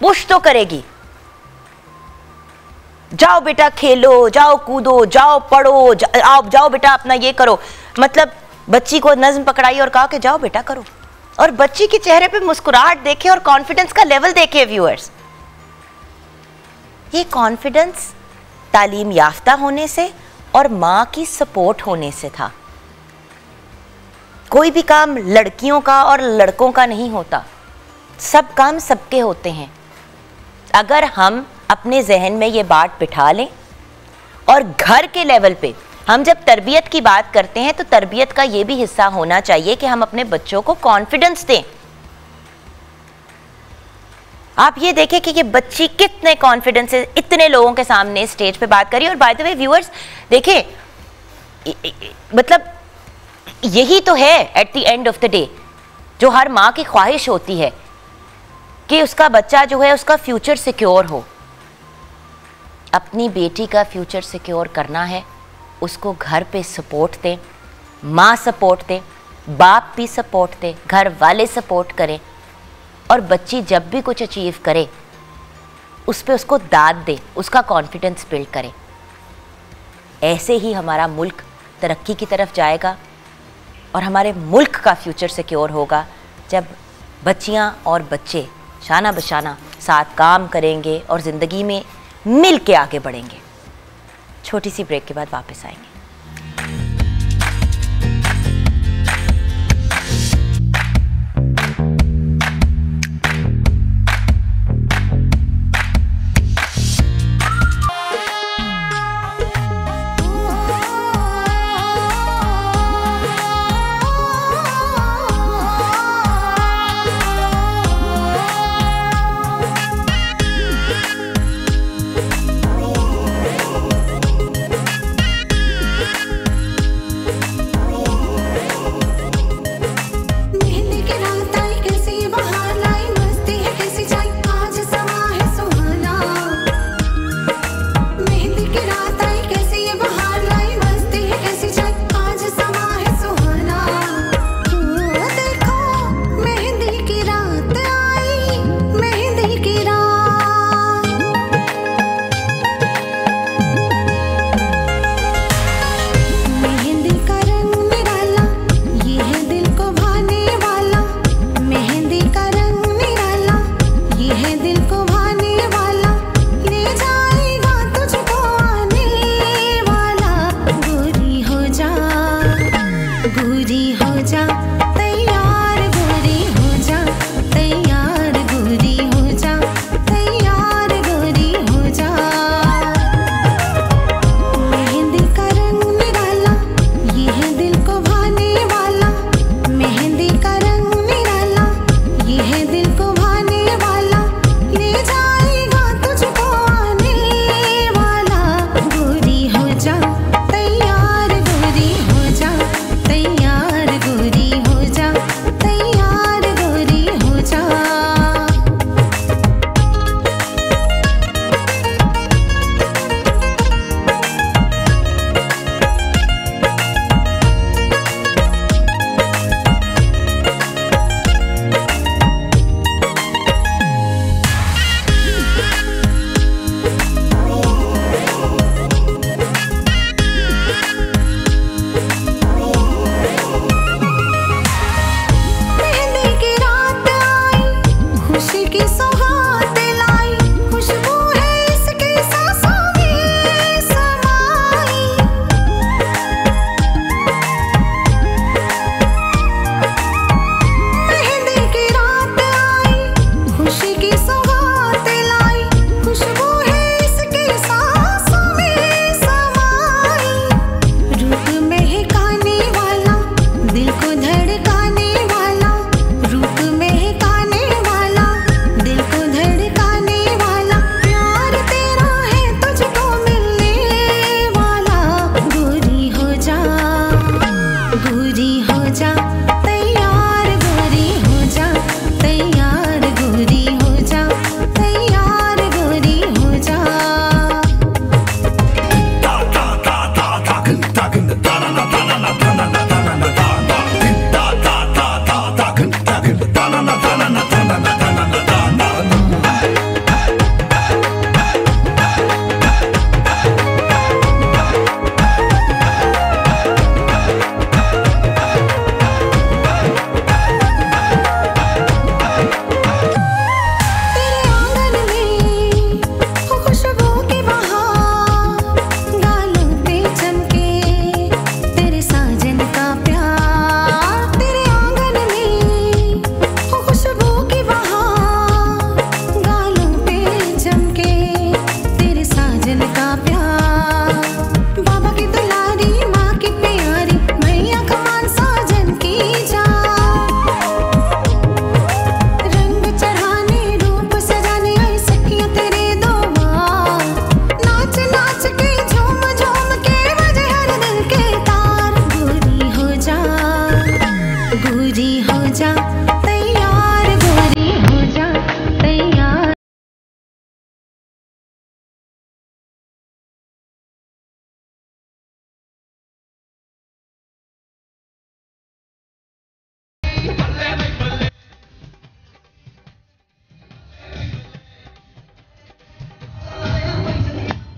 पुश तो करेगी। जाओ बेटा खेलो, जाओ कूदो, जाओ पढ़ो, जाओ बेटा अपना ये करो। मतलब बच्ची को नज्म पकड़ाई और कहा कि जाओ बेटा करो, और बच्ची के चेहरे पे मुस्कुराहट देखे और कॉन्फिडेंस का लेवल देखे व्यूअर्स। ये कॉन्फिडेंस तालीम याफ्ता होने से और माँ की सपोर्ट होने से था। कोई भी काम लड़कियों का और लड़कों का नहीं होता, सब काम सबके होते हैं। अगर हम अपने जहन में ये बात बिठा लें, और घर के लेवल पे हम जब तरबियत की बात करते हैं तो तरबियत का ये भी हिस्सा होना चाहिए कि हम अपने बच्चों को कॉन्फिडेंस दें। आप ये देखें कि ये बच्ची कितने कॉन्फिडेंस से इतने लोगों के सामने स्टेज पे बात करी। और बाय द वे व्यूअर्स देखें, मतलब यही तो है at the end of the day जो हर माँ की ख्वाहिश होती है कि उसका बच्चा जो है उसका फ्यूचर सिक्योर हो। अपनी बेटी का फ्यूचर सिक्योर करना है, उसको घर पे सपोर्ट दें, माँ सपोर्ट दे, बाप भी सपोर्ट दे, घर वाले सपोर्ट करें, और बच्ची जब भी कुछ अचीव करे उस पे उसको दाद दे, उसका कॉन्फिडेंस बिल्ड करें। ऐसे ही हमारा मुल्क तरक्की की तरफ जाएगा और हमारे मुल्क का फ्यूचर सिक्योर होगा जब बच्चियाँ और बच्चे शाना बशाना साथ काम करेंगे और ज़िंदगी में मिल के आगे बढ़ेंगे। छोटी सी ब्रेक के बाद वापस आएंगे।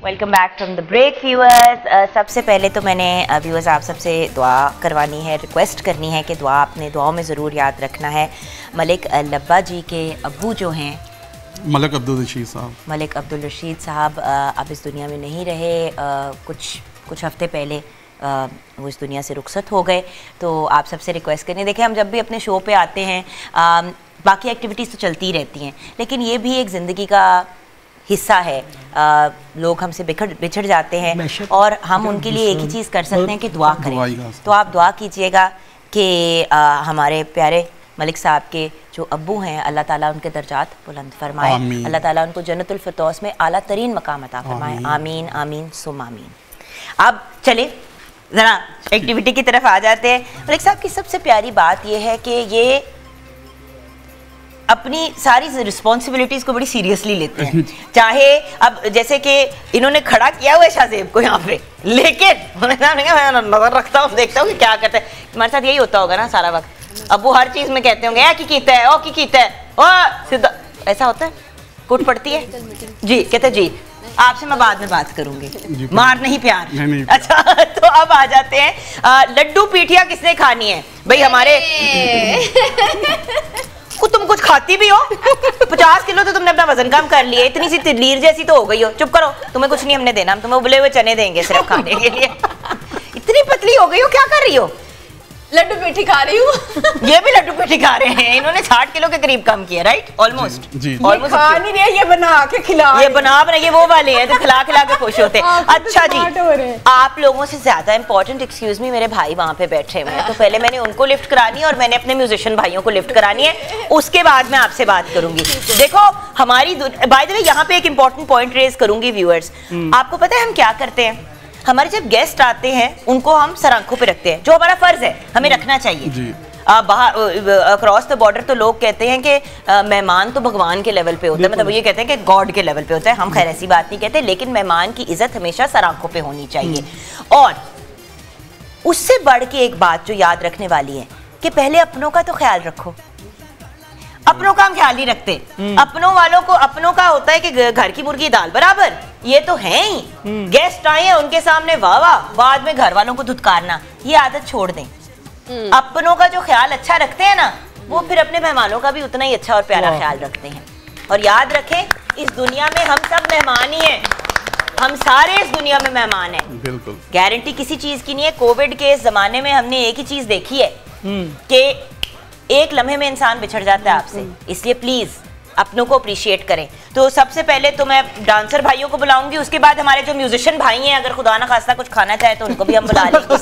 Welcome back from the break viewers. सबसे पहले तो मैंने व्यूअर्स आप सबसे दुआ करवानी है, रिक्वेस्ट करनी है कि दुआ अपने दुआओं में ज़रूर याद रखना है। मलिक लब्बा जी के अब्बू जो हैं मलिक अब्दुल रशीद साहब, मलिक अब्दुल रशीद साहब अब इस दुनिया में नहीं रहे। कुछ हफ्ते पहले वो इस दुनिया से रुखसत हो गए। तो आप सबसे रिक्वेस्ट करनी, देखिए हम जब भी अपने शो पे आते हैं बाकी एक्टिविटीज़ तो चलती रहती हैं, लेकिन ये भी एक ज़िंदगी का हिस्सा है। लोग हमसे बिछड़ जाते हैं और हम उनके लिए एक ही चीज़ कर सकते हैं कि दुआ करें। तो आप दुआ कीजिएगा कि हमारे प्यारे मलिक साहब के जो अब्बू हैं, अल्लाह ताला उनके दर्जात बुलंद फरमाए, अल्लाह ताला उनको जन्नतुल फिरदौस में आला तरीन मकाम अता फरमाए। आमीन आमीन सुम आमीन। अब चले ज़रा एक्टिविटी की तरफ आ जाते हैं। मलिक साहब की सबसे प्यारी बात यह है कि ये अपनी सारी रिस्पॉन्सिबिलिटीज़ को बड़ी सीरियसली लेते हैं। चाहे अब जैसे कि इन्होंने खड़ा किया हुआ है शाहजेब को यहाँ पे, लेकिन मैं नजर रखता हूँ, देखता हूँ कि क्या करते हैं। हमारे साथ यही होता होगा ना सारा वक्त। अब वो हर चीज़ में कहते होंगे की कीता है, ओ की कीता है, ओ सीधा, ऐसा होता है। कुट पड़ती है जी, कहते जी आपसे मैं बाद में बात करूंगी, मार नहीं प्यार। नहीं। अच्छा तो अब आ जाते हैं लड्डू पीठिया किसने खानी है भाई? हमारे तुम कुछ खाती भी हो, 50 किलो तो तुमने अपना वजन कम कर लिया, इतनी सी तिलीर जैसी तो हो गई हो। चुप करो, तुम्हें कुछ नहीं हमने देना, हम तुम्हें उबले हुए चने देंगे सिर्फ खाने के लिए। इतनी पतली हो गई हो, क्या कर रही हो? लड्डू पेठी खा रही हूँ। ये भी लड्डू पेठी खा रहे हैं। इन्होंने 60 किलो के करीब कम किया, राइट? ऑलमोस्ट जी। खा नहीं रहे, ये बना के खिला, ये बना ये वो वाले हैं तो खिला खिला के खुश होते हैं। अच्छा जी, आप लोगों से ज्यादा इंपॉर्टेंट, एक्सक्यूज मी, मेरे भाई वहाँ पे बैठे हुए हैं, तो पहले मैंने उनको लिफ्ट करानी है और मैंने अपने म्यूजिशियन भाइयों को लिफ्ट करानी है, उसके बाद मैं आपसे बात करूंगी। देखो हमारी, बाय द वे यहाँ पे एक इंपॉर्टेंट पॉइंट रेज करूंगी व्यूअर्स। आपको पता है हम क्या करते हैं? हमारे जब गेस्ट आते हैं उनको हम सर आंखों पे रखते हैं, जो हमारा फर्ज है, हमें रखना चाहिए। बाहर अक्रॉस द बॉर्डर तो लोग कहते हैं कि मेहमान तो भगवान के लेवल पे होता है, मतलब ये कहते हैं कि गॉड के लेवल पे होता है। हम खैर ऐसी बात नहीं कहते, लेकिन मेहमान की इज्जत हमेशा सर आंखों पे होनी चाहिए। और उससे बढ़ के एक बात जो याद रखने वाली है कि पहले अपनों का तो ख्याल रखो। अपनों का हम ख्याल नहीं रखते, अपनों वालों को, अपनों का होता है कि घर की मुर्गी दाल बराबर, ये तो है ही। गेस्ट आए हैं उनके सामने वाह वाह, बाद में घर वालों को धुतकारना, ये आदत छोड़ दें। अपनों का जो ख्याल अच्छा रखते हैं ना, वो फिर अपने मेहमानों का भी उतना ही अच्छा और प्यारा ख्याल रखते हैं। और याद रखें, इस दुनिया में हम सब मेहमान ही हैं, हम सारे इस दुनिया में मेहमान हैं। बिल्कुल, गारंटी किसी चीज की नहीं है। कोविड के इस जमाने में हमने एक ही चीज देखी है कि एक लम्हे में इंसान बिछड़ जाता है आपसे, इसलिए प्लीज अपनों को अप्रिशिएट करें। तो सबसे पहले तो मैं डांसर भाइयों को बुलाऊंगी, उसके बाद हमारे जो म्यूजिशियन भाई हैं, अगर खुदा ना खास्ता कुछ खाना चाहे तो उनको भी हम बुला लेंगे।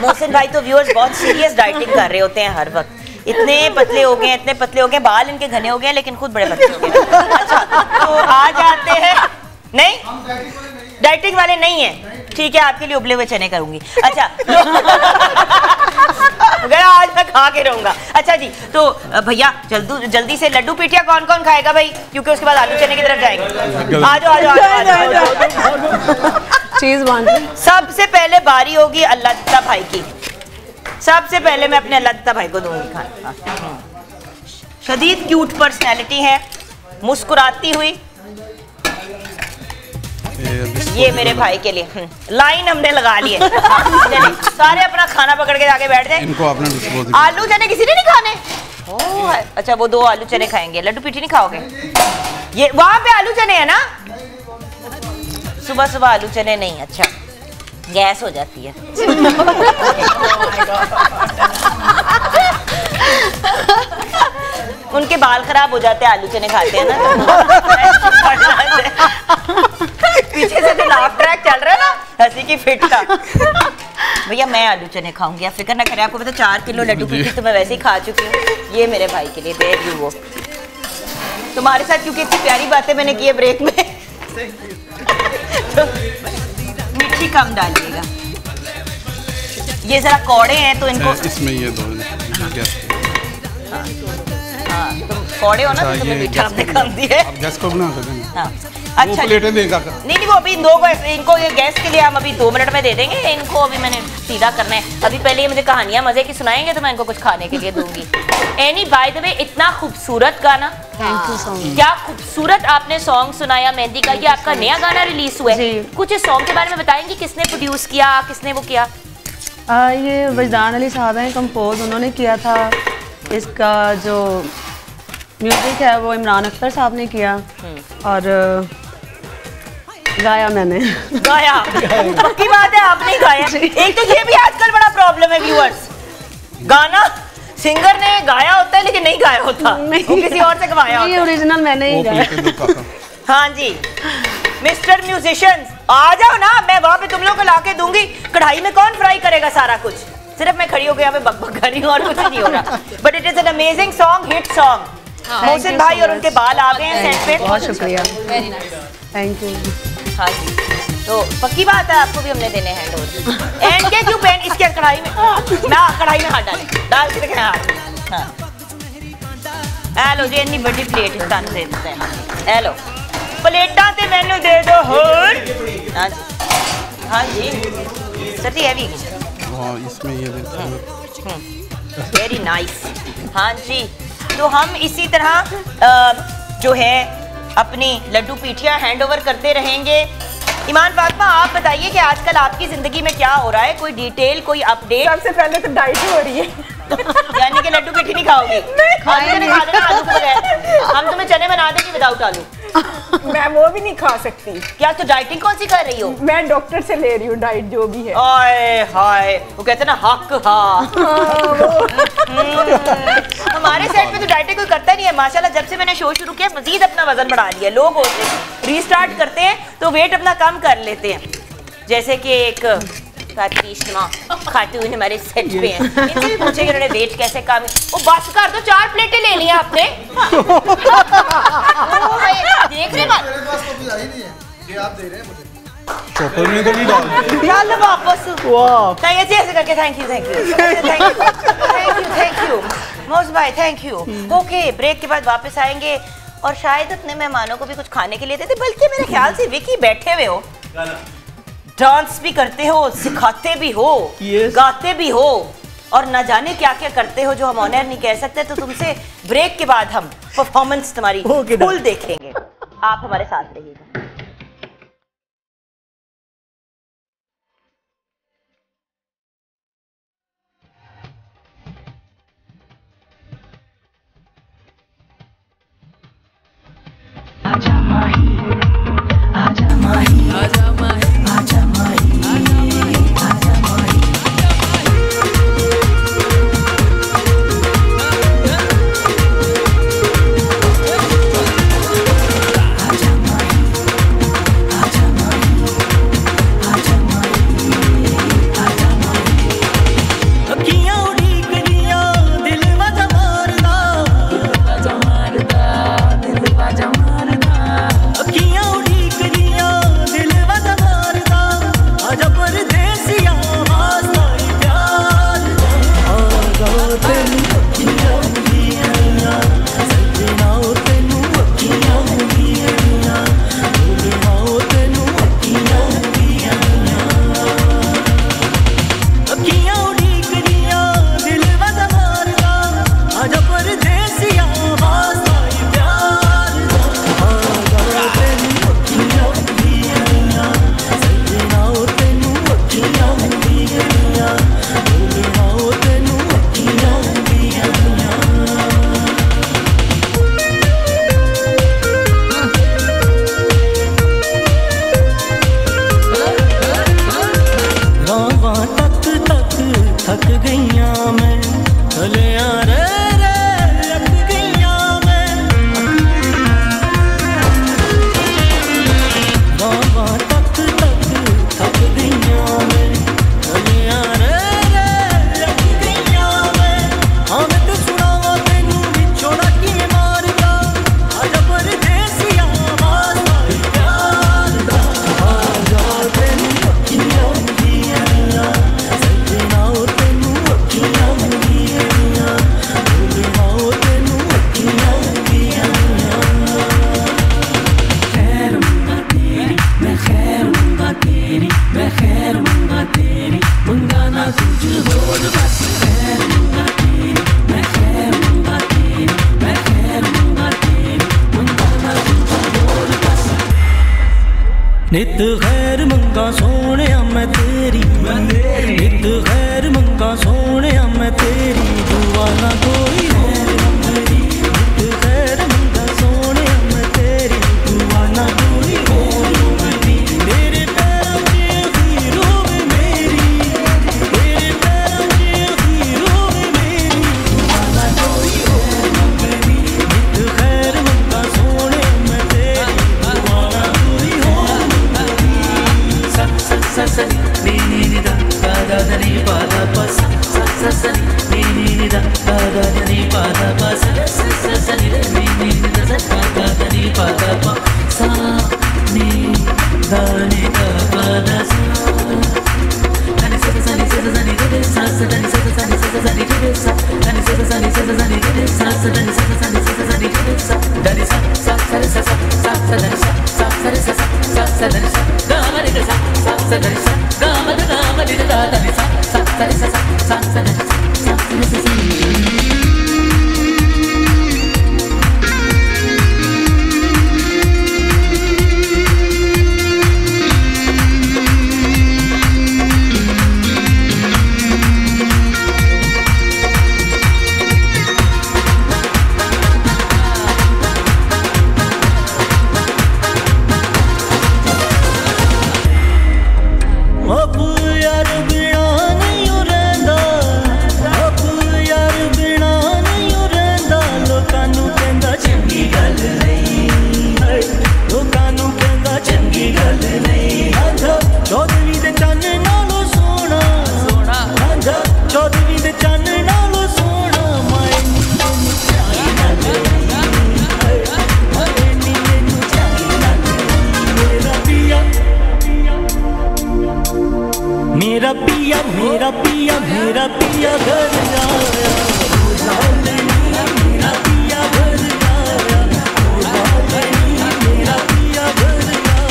मोहसिन भाई तो व्यूअर्स बहुत सीरियस डाइटिंग कर रहे होते हैं हर वक्त, इतने पतले हो गए, इतने पतले हो गए, बाल इनके घने हो गए, लेकिन खुद बड़े पतले हो गए। अच्छा तो आ जाते हैं, नहीं डाइटिंग वाले नहीं है, ठीक है, आपके लिए उबले हुए चने करूंगी। अच्छा आज मैं खा के रहूंगा। अच्छा जी, तो भैया जल्दी से लड्डू पीठिया कौन कौन खाएगा भाई, क्योंकि उसके बाद आलू चने की तरफ जाएंगे। आ जाओ। चीज बांध। सबसे पहले बारी होगी अल्लाह दत्ता भाई की। सबसे पहले मैं अपने अल्लाह दत्ता भाई को दूंगी खाना। शदीद क्यूट पर्सनैलिटी है, मुस्कुराती हुई। ये मेरे भाई के लिए लाइन हमने लगा ली है। सारे अपना खाना पकड़ के जाके बैठ जाए। इनको आपने आलू चने किसी ने नहीं खाने? ओह अच्छा, वो 2 आलू चने खाएंगे, लड्डू पीठी नहीं खाओगे? ये वहां पे आलू चने है ना? सुबह सुबह आलू चने नहीं, अच्छा गैस हो जाती है। उनके बाल खराब हो जाते हैं, आलू चने खाते हैं ना। पीछे से जो लाफ ट्रैक चल रहा है ना हंसी की फिट का, भैया मैं आलू चने खाऊंगी, आप फिक्र ना करें। आपको पता 4 किलो लड्डू पीठी तो मैं वैसे ही खा चुकी हूँ। ये मेरे भाई के लिए देर यू वो तुम्हारे साथ, क्योंकि इतनी प्यारी बातें मैंने की है ब्रेक में, तो मिर्ची कम डालिएगा। ये जरा कौड़े हैं तो इनको इसमें ये दो। हाँ तुम कौड़े हो ना, तो तुम्हें मीठा हमने कम दिया है। गैस को बना सकते हैं। हाँ अच्छा प्लेटें देगा। नहीं वो अभी इन दो को, इनको ये गैस के लिए हम अभी 2 मिनट में दे देंगे। इनको अभी मैंने सीधा करना है। अभी पहले ये मुझे कहानियां मजे की सुनाएंगे तो मैं इनको कुछ खाने के लिए दूंगी। एनी बाय द वे, इतना खूबसूरत गाना, थैंक यू सो मच। क्या खूबसूरत आपने सॉन्ग सुनाया मेहंदी का। ये आपका नया गाना रिलीज हुआ है, कुछ इस सॉन्ग के बारे में बताएंगे, किसने प्रोड्यूस किया, किसने वो किया। ये वजदान अली साहब हैं, कंपोज उन्होंने किया था। इसका जो म्यूजिक है वो इमरान अख्तर साहब ने किया और गाया मैंने। गाया पक्की बात है आपने गाया। एक तो ये भी आजकल बड़ा प्रॉब्लम है व्यूअर्स, गाना सिंगर ने गाया होता है लेकिन नहीं गाया होता, वो किसी और से गवाया होता है। ओरिजिनल मैंने ही गाया। हाँ जी मिस्टर म्यूजिशियंस आ जाओ ना, मैं वहाँ पे तुम लोग को लाके दूंगी। कढ़ाई में कौन फ्राई करेगा सारा कुछ, सिर्फ मैं खड़ी होकर यहाँ पे बकबक कर रही हूँ और कुछ नहीं हो रहा। But it is an amazing song, hit song. Mohsin भाई और उनके बाल आ गए हैं सेट पे। बहुत शुक्रिया, थैंक यू। हाँ जी तो पक्की बात है, आपको भी हमने देने हैं हैंड एंड के क्यों पेन इसके कढ़ाई में ना, कढ़ाई में हाथ डाल के रखना हाथ। हाँ हेलो जी, इतनी बड़ी प्लेट इस तरह से देते हैं। हेलो प्लेटा ते मैनू दे दो होर। हाँ जी हाँ जी सती है भी। हाँ इसमें ये देते हैं। Very nice. हाँ जी तो हम इसी तरह जो है अपनी लड्डू पीठियाँ हैंड ओवर करते रहेंगे। ईमान फातिमा आप बताइए कि आजकल आपकी जिंदगी में क्या हो रहा है, कोई डिटेल, कोई अपडेट। सबसे पहले तो डाइट हो रही है। यानी कि लड्डू पीठी नहीं खाओगी? हम तुम्हें चने बना देंगे विदाउट आलू। मैं वो भी नहीं खा सकती। क्या तो डाइटिंग कौन सी कर रही हो? मैं डॉक्टर से ले रही हूँ डाइट जो भी है। आए हाय वो कहते हैं ना हक हाँ। हमारे सेट में तो डाइटिंग कोई करता नहीं है माशाल्लाह। जब से मैंने शो शुरू किया मजीद अपना वजन बढ़ा लिया। लोग होते हैं रीस्टार्ट करते हैं तो वेट अपना कम कर लेते हैं, जैसे कि एक खातून हमारे सेट पे हैं, इनसे भी पूछे कि उन्होंने वेट कैसे कम। वो बस कर दो, 4 प्लेटें ले ली आपने। देख रहे बात ये आप दे रहे हैं मुझे। चॉपर में तो नहीं डाल डाल वापस। वाह ऐसे करके thank you thank you thank you thank you most भाई थैंक यू। ओके ब्रेक के बाद वापस आएंगे और शायद अपने मेहमानों को भी कुछ खाने के लिए देते, बल्कि मेरे ख्याल से विकी बैठे हुए हो, डांस भी करते हो, सिखाते भी हो, गाते भी हो और न जाने क्या क्या करते हो जो हम ऑन एयर नहीं कह सकते। तो तुमसे ब्रेक के बाद हम परफॉर्मेंस तुम्हारी फुल देखेंगे। आप हमारे साथ रहिएगा। नित खैर मंगा सोने मैं तेरी, नित खैर मंगा सोने मैं तेरी, दुआ ना कोई और मंगदी, नित खैर मंगा सोने मैं तेरी, दुआ ना कोई और मंगदी। तेरे पैरों च हीरो वे मेरी, तेरे पैरों च हीरो वे मेरी, दुआ ना कोई और मंगदी, नित खैर मंगा सोने मैं तेरी, दुआ ना कोई और मंगदी। सा सा सा सा नी नी दा दा दा दा नी पा दा पा सा सा सा नी नी दा दा दा दा नी पा दा पा सा सा सा सा नी नी दा दा दा दा नी पा दा पा सा नी दा नी दा पा दा सा नी सा सा नी सा सा नी दा सा सा नी सा सा नी सा सा नी दा सा नी सा सा नी सा सा नी दा सा सा नी सा सा नी सा सा नी दा सा दा नी सा सा सा नी सा सा सा सा नी सा सा सा नी सा सा सा नी सा गा मा नी दा सा सा नी सा गा मा नी दा दा नी सा सा सा नी सा सा सा नी सा सा नी सा मेरा पिया मेरा पिया मेरा पिया घर आया, मेरा पिया घर आया, मेरा पिया घर आया,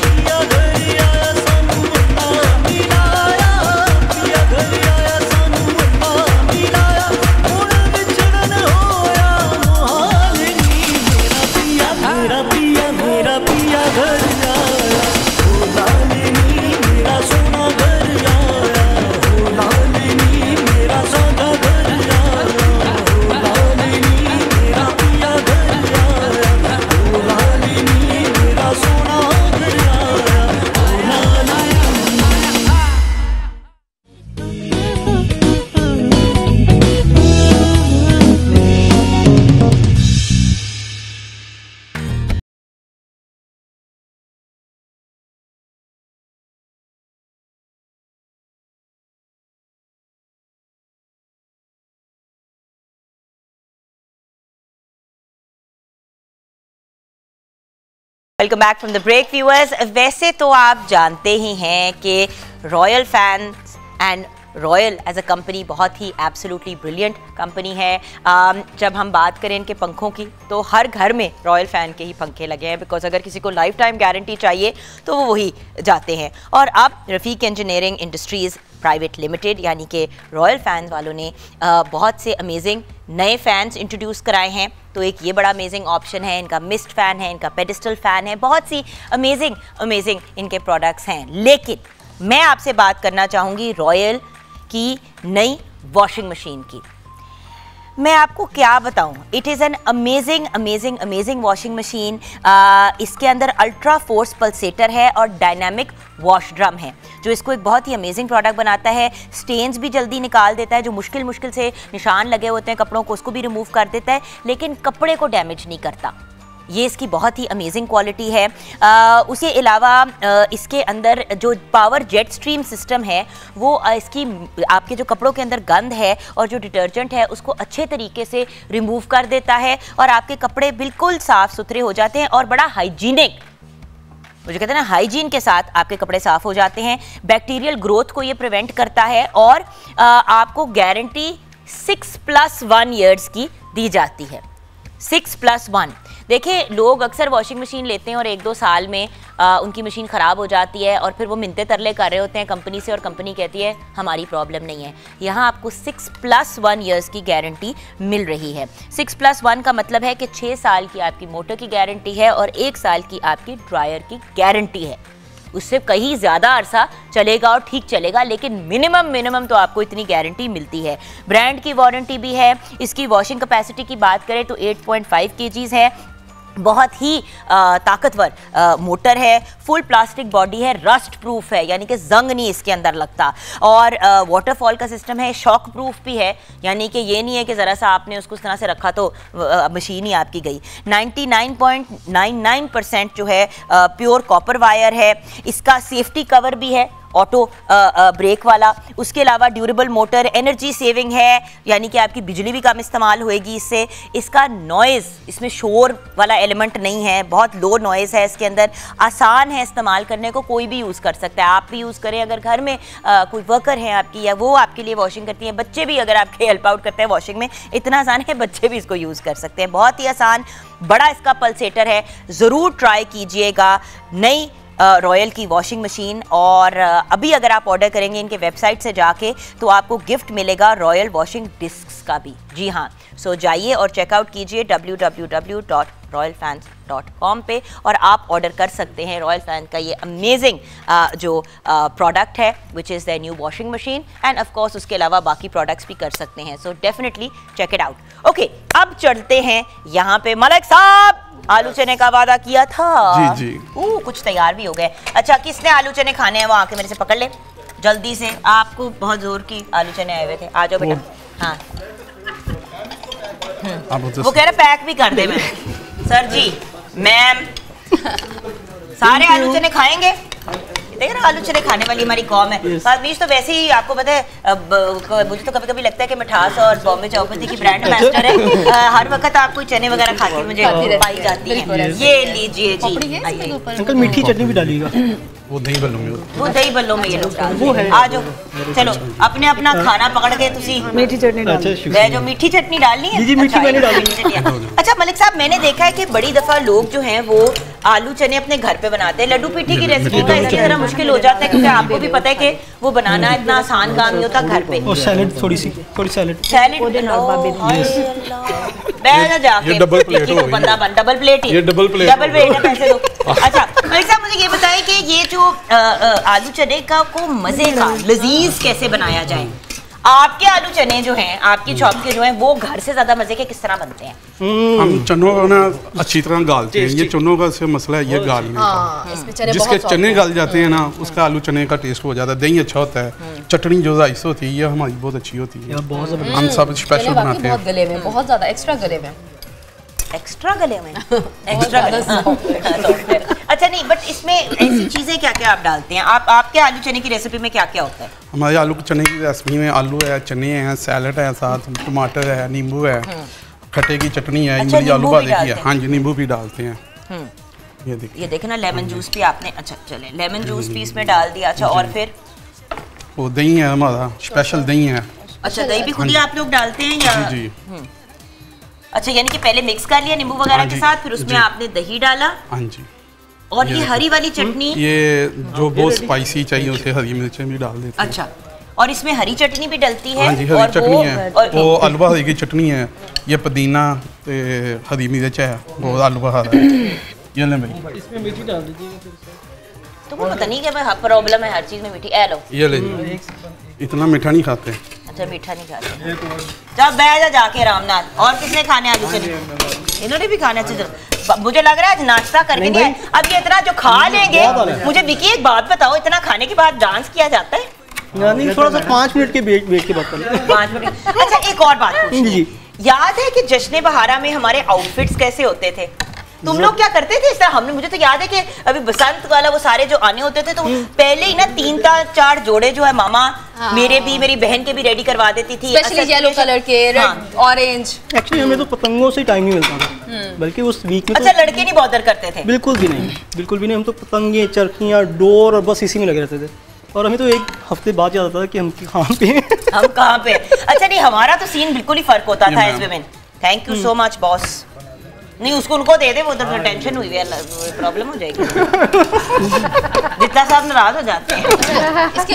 पिया घर आया सानू वड्डा मिलाया, पिया घर आया सानू वड्डा मिलाया, हुण विछड़न होया मुहाल नी, मेरा पिया मेरा पिया मेरा पिया घर आया, ओ लालनी मेरा सोना घर welcome back from the break viewers. वैसे तो आप जानते ही हैं कि royal fans and royal as a company बहुत ही एब्सोल्युटली ब्रिलियंट कंपनी है। जब हम बात करें इनके पंखों की तो हर घर में रॉयल फैन के ही पंखे लगे हैं, बिकॉज अगर किसी को लाइफ टाइम गारंटी चाहिए तो वो वही जाते हैं। और अब रफ़ीक इंजीनियरिंग इंडस्ट्रीज़ प्राइवेट लिमिटेड यानी कि रॉयल फैंस वालों ने बहुत से अमेजिंग नए फैंस इंट्रोड्यूस कराए हैं। तो एक ये बड़ा अमेजिंग ऑप्शन है, इनका मिस्ट फ़ैन है, इनका पेडिस्टल फ़ैन है, बहुत सी अमेजिंग इनके प्रोडक्ट्स हैं। लेकिन मैं आपसे बात करना चाहूँगी रॉयल की नई वॉशिंग मशीन की। मैं आपको क्या बताऊं, it is an amazing washing machine. इसके अंदर अल्ट्रा फोर्स पल्सेटर है और डायनामिक वॉश ड्रम है, जो इसको एक बहुत ही अमेजिंग प्रोडक्ट बनाता है। स्टेन्स भी जल्दी निकाल देता है, जो मुश्किल से निशान लगे होते हैं कपड़ों को उसको भी रिमूव कर देता है, लेकिन कपड़े को डैमेज नहीं करता। ये इसकी बहुत ही अमेजिंग क्वालिटी है। उसके अलावा इसके अंदर जो पावर जेट स्ट्रीम सिस्टम है वो इसकी आपके जो कपड़ों के अंदर गंद है और जो डिटर्जेंट है उसको अच्छे तरीके से रिमूव कर देता है और आपके कपड़े बिल्कुल साफ़ सुथरे हो जाते हैं और बड़ा हाइजीनिक, मुझे कहते हैं ना, हाइजीन के साथ आपके कपड़े साफ़ हो जाते हैं। बैक्टीरियल ग्रोथ को ये प्रिवेंट करता है और आपको गारंटी 6+1 ईयर्स की दी जाती है। 6+1 देखिए, लोग अक्सर वॉशिंग मशीन लेते हैं और 1-2 साल में उनकी मशीन ख़राब हो जाती है और फिर वो मिन्नतें तरले कर रहे होते हैं कंपनी से और कंपनी कहती है हमारी प्रॉब्लम नहीं है। यहाँ आपको 6+1 ईयर्स की गारंटी मिल रही है। 6+1 का मतलब है कि 6 साल की आपकी मोटर की गारंटी है और 1 साल की आपकी ड्रायर की गारंटी है। उससे कहीं ज़्यादा अरसा चलेगा और ठीक चलेगा, लेकिन मिनिमम तो आपको इतनी गारंटी मिलती है। ब्रांड की वारंटी भी है। इसकी वॉशिंग कैपेसिटी की बात करें तो 8.5 kgs है। बहुत ही ताकतवर मोटर है, फुल प्लास्टिक बॉडी है, रस्ट प्रूफ है, यानी कि जंग नहीं इसके अंदर लगता, और वाटरफॉल का सिस्टम है, शॉक प्रूफ भी है, यानी कि ये नहीं है कि ज़रा सा आपने उसको उस तरह से रखा तो मशीन ही आपकी गई। 99.99% जो है प्योर कॉपर वायर है। इसका सेफ्टी कवर भी है, ऑटो ब्रेक वाला। उसके अलावा ड्यूरेबल मोटर, एनर्जी सेविंग है, यानी कि आपकी बिजली भी कम इस्तेमाल होएगी इससे। इसका नॉइज़, इसमें शोर वाला एलिमेंट नहीं है, बहुत लो नॉइज़ है इसके अंदर। आसान है इस्तेमाल करने को, कोई भी यूज़ कर सकता है। आप भी यूज़ करें, अगर घर में कोई वर्कर है आपकी या वो आपके लिए वॉशिंग करती हैं, बच्चे भी अगर आपके हेल्प आउट करते हैं वॉशिंग में, इतना आसान है, बच्चे भी इसको यूज़ कर सकते हैं। बहुत ही आसान, बड़ा इसका पल्सेटर है। ज़रूर ट्राई कीजिएगा नई रॉयल की वॉशिंग मशीन। और अभी अगर आप ऑर्डर करेंगे इनके वेबसाइट से जाके तो आपको गिफ्ट मिलेगा रॉयल वॉशिंग डिस्क्स का भी। जी हाँ, सो जाइए और चेकआउट कीजिए www.royalfans.com पे और आप ऑर्डर कर सकते हैं रॉयल फैन का ये अमेजिंग जो प्रोडक्ट है, which is the new washing machine. And of course उसके अलावा बाकी प्रोडक्ट्स भी कर सकते हैं। So definitely check it out. Okay, अब चलते हैं यहाँ पे। मलिक साहब, आलू चने का वादा किया था। जी। कुछ तैयार भी हो गए। अच्छा, किसने आलू चने खाने हैं वो आके मेरे से पकड़ ले जल्दी से। आपको बहुत जोर की आलू चने आए हुए थे, आ जाओ बेटा। हाँ, वो कह रहे पैक भी कर दे। मैं सर जी, मैम, सारे आलू चने खाएंगे? देख रहे, आलू चने खाने वाली हमारी कौम है। बीच तो वैसे ही आपको पता है, मुझे तो कभी कभी लगता है कि मिठास और बॉम्बे चौपती की ब्रांड एम्बेसडर है। हर वक्त आपको चने वगैरह खाती मुझे पाई जाती है। ये लीजिए जी। अंकल मीठी चटनी भी डालिएगा। वो दही बल्लों में, ये लोग आ जाओ। चलो अपने अपना खाना पकड़ के तुसी मीठी चटनी डालिए। जो मीठी चटनी डालनी है। जी मीठी मैंने डाली। अच्छा मलिक साहब, मैंने देखा है कि बड़ी दफा लोग जो हैं वो आलू चने अपने घर पे बनाते हैं। लड्डू पीठी की रेसिपी का इसलिए जरा मुश्किल हो जाता है क्योंकि आपको भी पता है कि वो बनाना इतना आसान काम नहीं होता घर पे। और सैलेड, थोड़ी सैलेड जाके डबल प्लेट ही, डबल प्लेट है, पैसे दो। अच्छा मलिक साहब, मुझे ये बताएं कि ये जो आलू चने का को मजे का लजीज कैसे बनाया जाए? आपके आलू चने जो हैं, आपकी चॉप के जो हैं, वो घर से ज्यादा मजे के किस तरह बनते हैं? हम चनों को ना अच्छी तरह गालते हैं। ये चनों का से मसला है, ये गालने का। जिसके चने गल जाते हैं ना, उसका आलू चने का टेस्ट हो जाता है। दही अच्छा होता है, चटनी जो राइस होती है ये हमारी बहुत अच्छी होती है। हम सब स्पेशल बनाते हैं। गले में बहुत ज्यादा एक्स्ट्रा गले में अच्छा नहीं, बट इसमें ऐसी चीजें क्या क्या आप डालते हैं? आपके आलू चने की रेसिपी में क्या क्या होता है? हमारे आलू चने की रेसिपी में आलू है, चने हैं, सैलड है, साथ टमाटर है, नींबू है, खट्टे की चटनी है, इमली आलू भाजी की है। हाँ जी, नींबू भी डालते हैं। ये देखना, लेमन जूस भी आपने, अच्छा चले लेमन जूस भी इसमें डाल दिया। अच्छा, और फिर वो दही है, हमारा स्पेशल दही है। अच्छा, दही भी खुद ही आप लोग डालते हैं या? जी। अच्छा, यानी कि पहले मिक्स कर लिया नींबू वगैरह के साथ, फिर उसमें आपने दही डाला। हाँ जी। और ये हरी वाली चटनी, ये जो बहुत स्पाइसी चाहिए उसे हरी मिर्चें भी डाल देते हैं। अच्छा, और इसमें हरी चटनी भी डलती है? हाँ जी, हरी चटनी है, वो आलू हरी की चटनी है, ये पुदीना हरी मिर्च है, वो आलू बहार है। ये ले भाई, इसमें मीठी डाल दीजिएगा। तो वो पता नहीं क्या प्रॉब्लम है, हर चीज में मीठी। ए लो, ये ले, इतना मीठा नहीं खाते। अच्छा, मीठा नहीं खाते। जब बैठ जा जाके आराम नाल। और किसने खाने आलू चने? इन्होंने भी खाने। अच्छा, मुझे लग रहा है नाश्ता करके गए, अब ये इतना जो खा लेंगे। मुझे विकी एक बात बताओ, इतना खाने के बाद डांस किया जाता है? नहीं, थोड़ा सा 5 मिनट के वेट के बाद करें। 5 मिनट। अच्छा, एक और बात जी, याद है कि जश्न बहारा में हमारे आउटफिट्स कैसे होते थे? तुम लोग क्या करते थे? हमने, मुझे तो याद है कि अभी बसंत वाला वो सारे जो आने होते थे तो पहले ही ना 3-4 जोड़े जो है मामा मेरे भी, मेरी बहन के भी रेडी करवा देती थी, स्पेशली येलो कलर के, रेड, ऑरेंज। एक्चुअली हमें तो पतंगों से टाइम नहीं मिलता था, बल्कि उस वीक में। अच्छा, लड़के नहीं बॉदर करते थे? बिल्कुल भी नहीं, बिल्कुल भी नहीं। हम तो पतंगे, चरखियाँ, डोर और बस इसी में लगे रहते थे। और हमें तो एक हफ्ते बाद याद आता था कि हम कहाँ पे हैं। हम कहाँ पे। अच्छा नहीं, हमारा तो सीन बिल्कुल ही फर्क होता था as women. Thank you so much boss. नहीं उसको उनको दे दे, वो तो फिर टेंशन हुई है, प्रॉब्लम हो जाएगी। जितना साहब नाराज हो जाते हैं।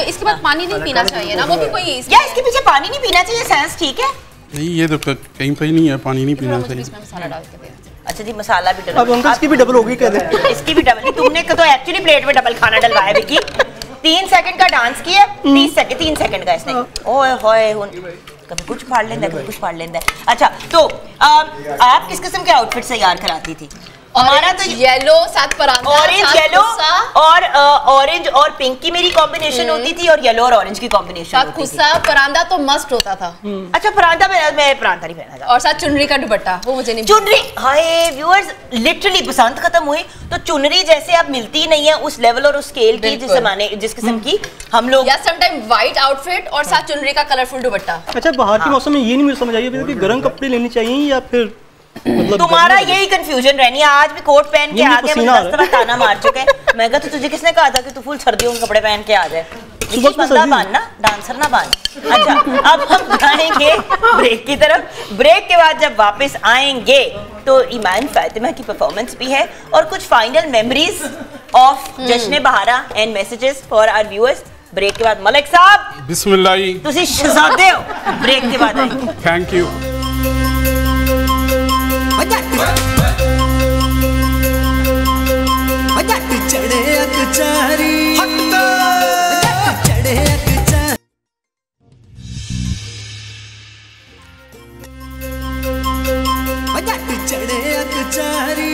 इसके बाद पानी नहीं पीना चाहिए ना, वो भी कोई क्या इसके पीछे पानी नहीं पीना चाहिए, सेंस ठीक है? नहीं ये तो कहीं पे ही नहीं है, पानी नहीं पीना चाहिए। मसाला डाल के दे। अच्छा जी मसाला भी डबल। अब अंकल इसकी भी डबल होगी कह दे। इसकी भी डबल, तुमने तो एक्चुअली प्लेट में डबल खाना डलवाया विकी। 3 सेकंड का डांस किया, 3 सेकंड का इसने। ओए होए कभी कुछ फाड़ लेंदा, कभी कुछ फाड़ लेंदा। अच्छा तो आप किस किस्म के आउटफिट से तैयार कराती थी? हमारा तो येलो साथ परांदा, ऑरेंज येलो और ऑरेंज और पिंक की मेरी कॉम्बिनेशन होती थी, और येलो और ऑरेंज की कॉम्बिनेशन साथ खुस्सा परांदा तो मस्ट होता था। अच्छा परांदा मैं परांदा नहीं पहना था। और साथ चुनरी का दुपट्टा, वो मुझे नहीं। चुनरी, हाय व्यूअर्स, लिटरली बसंत खत्म हुई तो चुनरी जैसे अब मिलती नहीं है उस लेवल और उस स्केल की जिस किस्म की हम लोग। या सम टाइम व्हाइट आउटफिट और साथ चुनरी का कलरफुल दुपट्टा। अच्छा बाहर के मौसम में ये नहीं मुझे समझ आई कि गर्म कपड़े लेने चाहिए या फिर मतलब तुम्हारा यही कंफ्यूजन रहनी है। आज भी कोट पहन के आगे मुझे 10 दफा ताना मार चुके। मैं कहा तो तुझे किसने कहा था कि तू फुल सर्दियों के कपड़े पहन के आ जाए? बंदा बांधना, डांसर ना बांध। अच्छा अब हम जाएंगे ब्रेक की तरफ। ब्रेक के बाद जब वापस आएंगे तो ईमान फातिमा की परफॉर्मेंस भी है और कुछ final memories of Jashn Bahara and messages for our viewers. Break के बाद मलिक साहब बिस्मिल्लाह, तुसी शहजादे हो। ब्रेक के बाद आएंगे। Thank you. चढ़े अकचारी चढ़े चढ़े अकचारी।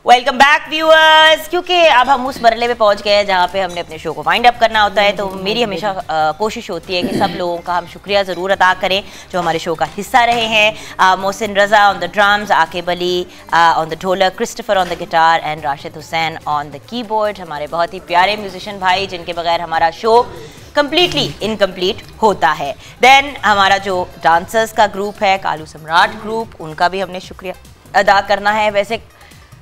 Welcome back viewers. क्योंकि अब हम उस मरले पे पहुंच गए हैं जहाँ पे हमने अपने शो को वाइंड अप करना होता है, तो मेरी हमेशा कोशिश होती है कि सब लोगों का हम शुक्रिया ज़रूर अदा करें जो हमारे शो का हिस्सा रहे हैं। Mohsin Raza on the drums, Aqib Ali on the dholak, Christopher on the guitar and Rashid Hussain on the keyboard. हमारे बहुत ही प्यारे म्यूजिशियन भाई जिनके बगैर हमारा शो कम्प्लीटली इनकम्प्लीट होता है। देन हमारा जो डांसर्स का ग्रुप है कालू सम्राट ग्रुप, उनका भी हमने शुक्रिया अदा करना है। वैसे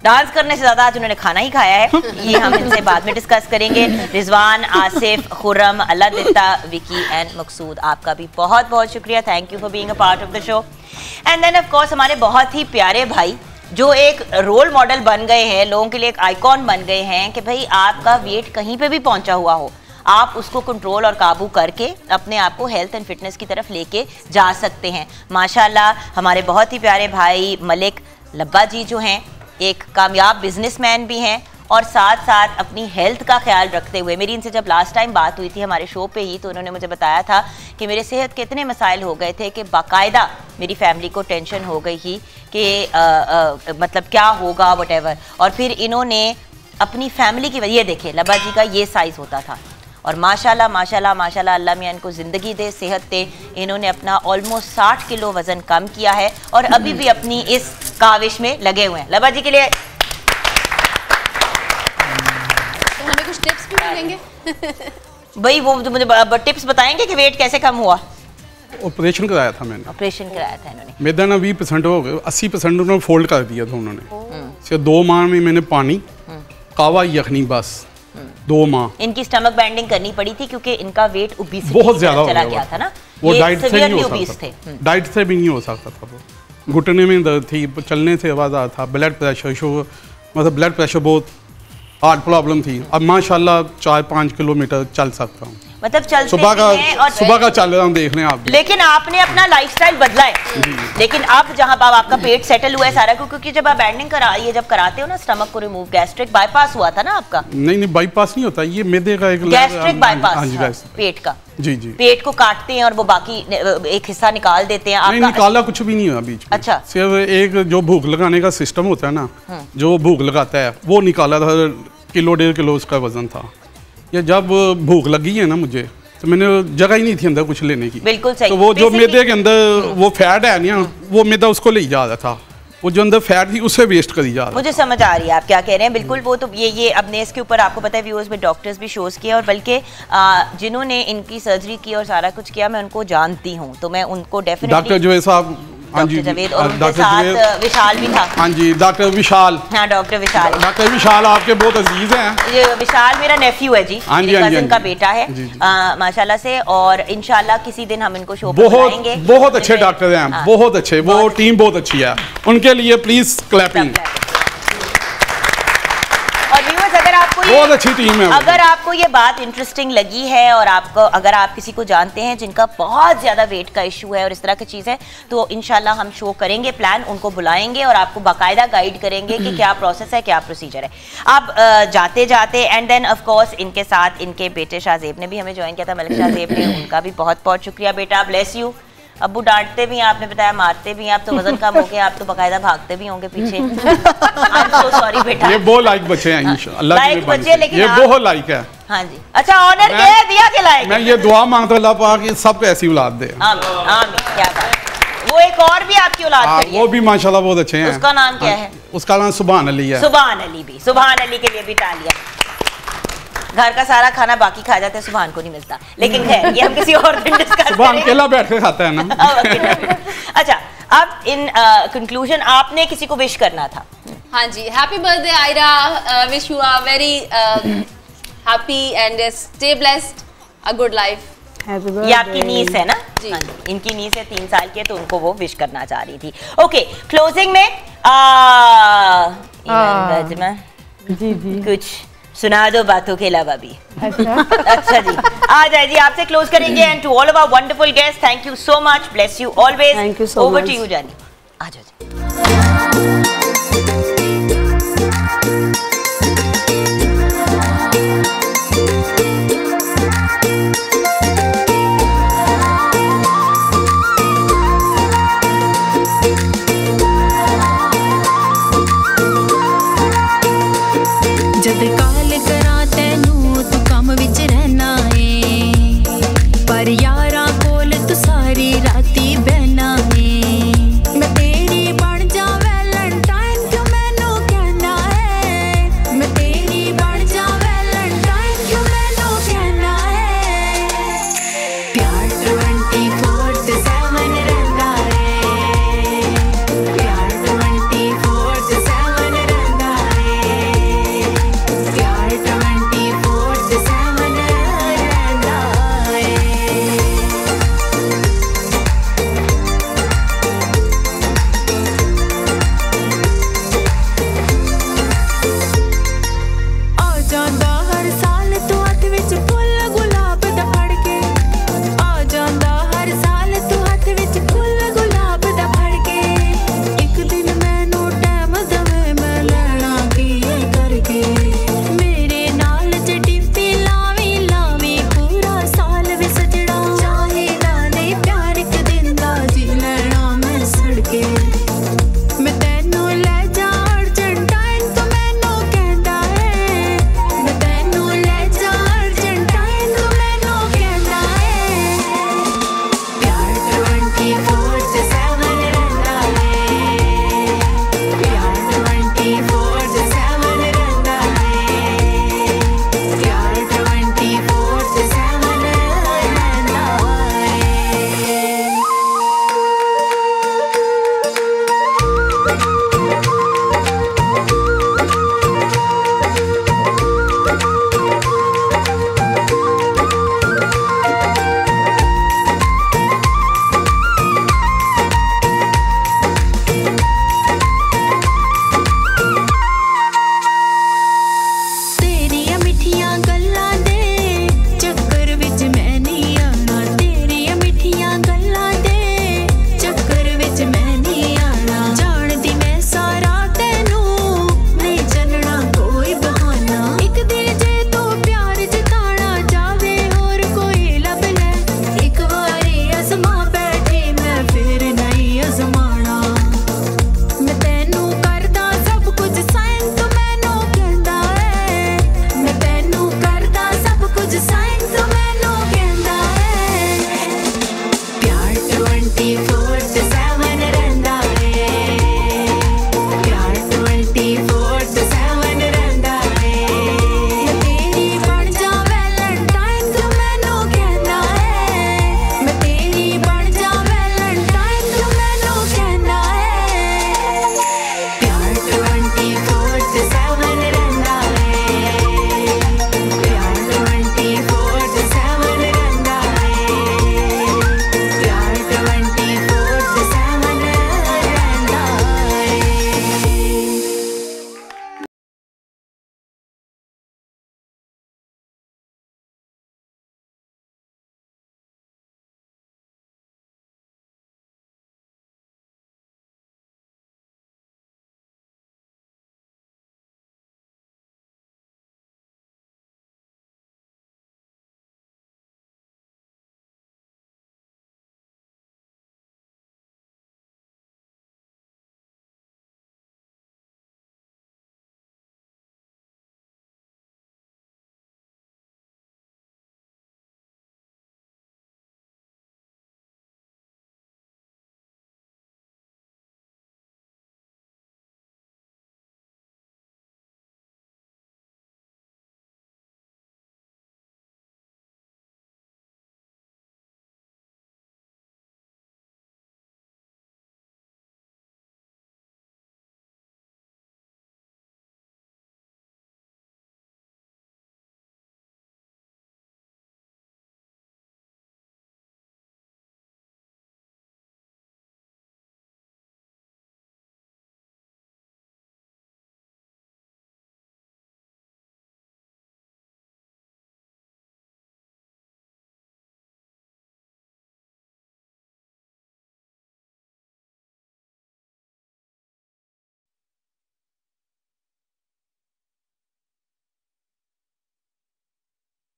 डांस करने से ज़्यादा आज उन्होंने खाना ही खाया है, ये हम इनसे बाद में डिस्कस करेंगे। रिजवान, आसिफ, खुर्रम, अल्लादित्ता, विकी एंड मकसूद, आपका भी बहुत बहुत शुक्रिया। Thank you for being a part of the show. And then of course हमारे बहुत ही प्यारे भाई जो एक रोल मॉडल बन गए हैं, लोगों के लिए एक आइकॉन बन गए हैं कि भाई आपका वेट कहीं पे भी पहुंचा हुआ हो, आप उसको कंट्रोल और काबू करके अपने आप को हेल्थ एंड फिटनेस की तरफ लेके जा सकते हैं। माशाल्लाह हमारे बहुत ही प्यारे भाई मलिक लब्बा जी जो हैं एक कामयाब बिजनेसमैन भी हैं और साथ साथ अपनी हेल्थ का ख्याल रखते हुए, मेरी इनसे जब लास्ट टाइम बात हुई थी हमारे शो पे ही, तो उन्होंने मुझे बताया था कि मेरे सेहत के इतने मसाइल हो गए थे कि बाकायदा मेरी फैमिली को टेंशन हो गई थी कि मतलब क्या होगा वटेवर। और फिर इन्होंने अपनी फैमिली की वजह, ये देखे लब्बा जी का ये साइज़ होता था और माशाल्लाह माशाल्लाह माशाल्लाह अल्लाह मियां इनको ज़िंदगी दे, सेहत दे। इन्होंने अपना ऑलमोस्ट 60 किलो वज़न कम किया है और अभी भी अपनी इस काविश में लगे हुए हैं। लब्बा जी के लिए तो हमें कुछ टिप्स भी मिलेंगे। भाई वो मुझे टिप्स बताएंगे कि वेट कैसे कम हुआ? ऑपरेशन कराया था मैंने। ऑपरेशन कराया था इन्होंने। मेरा ना 20% हो गया, 80% उन्होंने फोल्ड कर दिया था उन्होंने। सिर्फ 2 माह में मैंने पानी, कावा यखनी, बस 2 माह इनकी स्टमक बैंडिंग करनी पड़ी थी क्योंकि इनका वेट ओबेसिटी बहुत ज्यादा चला गया था ना। वो डाइट से नहीं हो सकता, डाइट से भी नहीं हो सकता था। वो घुटने में दर्द थी, चलने से आवाज़ आता था, ब्लड प्रेशर मतलब ब्लड प्रेशर बहुत हार्ट प्रॉब्लम थी। अब माशाल्लाह 4-5 किलोमीटर चल सकता हूँ, मतलब चलते सुबह का चल रहा हूँ, देख लें आप। लेकिन आपने अपना लाइफस्टाइल बदला है। लेकिन अब जहाँ पर आपका पेट सेटल हुआ है सारा, क्योंकि जब आप बैंडिंग जब कराते हो ना स्टमक को रिमूव, गैस्ट्रिक बाईपास हुआ था ना आपका? नहीं बाईपास नहीं होता, ये मैदे का एक गैस्ट्रिक बाईपास, पेट का। जी पेट को काटते हैं और वो बाकी एक हिस्सा निकाल देते हैं। नहीं निकाला कुछ भी नहीं हुआ बीच में। अच्छा, सिर्फ एक जो भूख लगाने का सिस्टम होता है ना, जो भूख लगाता है वो निकाला था, 1-1.5 किलो उसका वजन था। ये जब भूख लगी है ना मुझे, तो मैंने जगह ही नहीं थी अंदर कुछ लेने की। बिल्कुल सही। तो वो जो मैदे के अंदर वो फैट है ना, वो मैदा उसको ले जा रहा था, वो जो अंदर फैट थी उसे वेस्ट करी जा रहा। मुझे समझ आ रही है आप क्या कह रहे हैं। बिल्कुल वो तो ये अपने इसके ऊपर आपको पता है व्यूअर्स में डॉक्टर्स भी शोज किए, और बल्कि जिन्होंने इनकी सर्जरी की और सारा कुछ किया मैं उनको जानती हूँ, तो मैं उनको डेफिनेटली डॉक्टर जो है साहब डॉक्टर जावेद, और उनके साथ विशाल भी था। हाँ जी, डॉक्टर विशाल। हाँ, डॉक्टर विशाल। डॉक्टर विशाल आपके बहुत अजीज हैं। ये विशाल मेरा नेफ्यू है जी, कजिन का बेटा है माशाल्लाह से, और इंशाल्लाह किसी दिन हम इनको शो पर बुलाएंगे। बहुत अच्छे डॉक्टर हैं, बहुत अच्छे, वो टीम बहुत अच्छी है, उनके लिए प्लीज क्लैपिंग। बहुत अच्छी टीम है। अगर आपको ये बात इंटरेस्टिंग लगी है और आपको, अगर आप किसी को जानते हैं जिनका बहुत ज्यादा वेट का इशू है और इस तरह की चीज है, तो इंशाल्लाह हम शो करेंगे प्लान, उनको बुलाएंगे और आपको बाकायदा गाइड करेंगे कि क्या प्रोसेस है, क्या प्रोसीजर है। अब जाते जाते एंड देन ऑफ कोर्स इनके साथ इनके बेटे शाहजेब ने भी हमें ज्वाइन किया था, मलिक शाहजेब ने, उनका भी बहुत बहुत शुक्रिया बेटा, ब्लेस यू। अब्बू डांटते भी हैं, आपने बताया मारते भी हैं, आप तो वजन कम हो गया, आप तो बाकायदा भागते भी होंगे पीछे। I'm so sorry बेटा। ये बहुत लाइक बच्चे हैं इंशाल्लाह, लाइक बच्चे, लेकिन ये बहुत लाइक है। हाँ जी, अच्छा ऑनर क्या दिया के लायक। मैं ये दुआ मांगता हूं अल्लाह पाक सबको ऐसी औलाद दे। आमीन आमीन, क्या बात। वो एक और भी आपकी औलाद खड़ी है, वो भी माशाल्लाह बहुत अच्छे हैं। उसका नाम क्या है? उसका नाम सुभान अली है। सुभान अली भी, सुभान अली के लिए भी तालियां। घर का सारा खाना बाकी खा जाते हैं, सुभान को नहीं मिलता, लेकिन है ये हम किसी और दिन डिस्कस करेंगे। सुभान अकेला बैठ के खाता है ना। अच्छा, अब इन कंक्लूजन आपने किसी को विश करना था। हाँ जी, happy birthday Ayra, wish you are very happy and stay blessed, a good life. ये आपकी नीस है ना जी? हाँ, इनकी नीस है 3 साल की है, तो उनको वो विश करना चाह रही थी। ओके, क्लोजिंग में जी जी कुछ सुना दो बातों के अलावा भी। अच्छा जी, आ जाए जी, आपसे क्लोज करेंगे। And to all of our wonderful guest, thank you so much, bless you always. Thank you so much. Over to you जानी, आ जाओ जी। जद का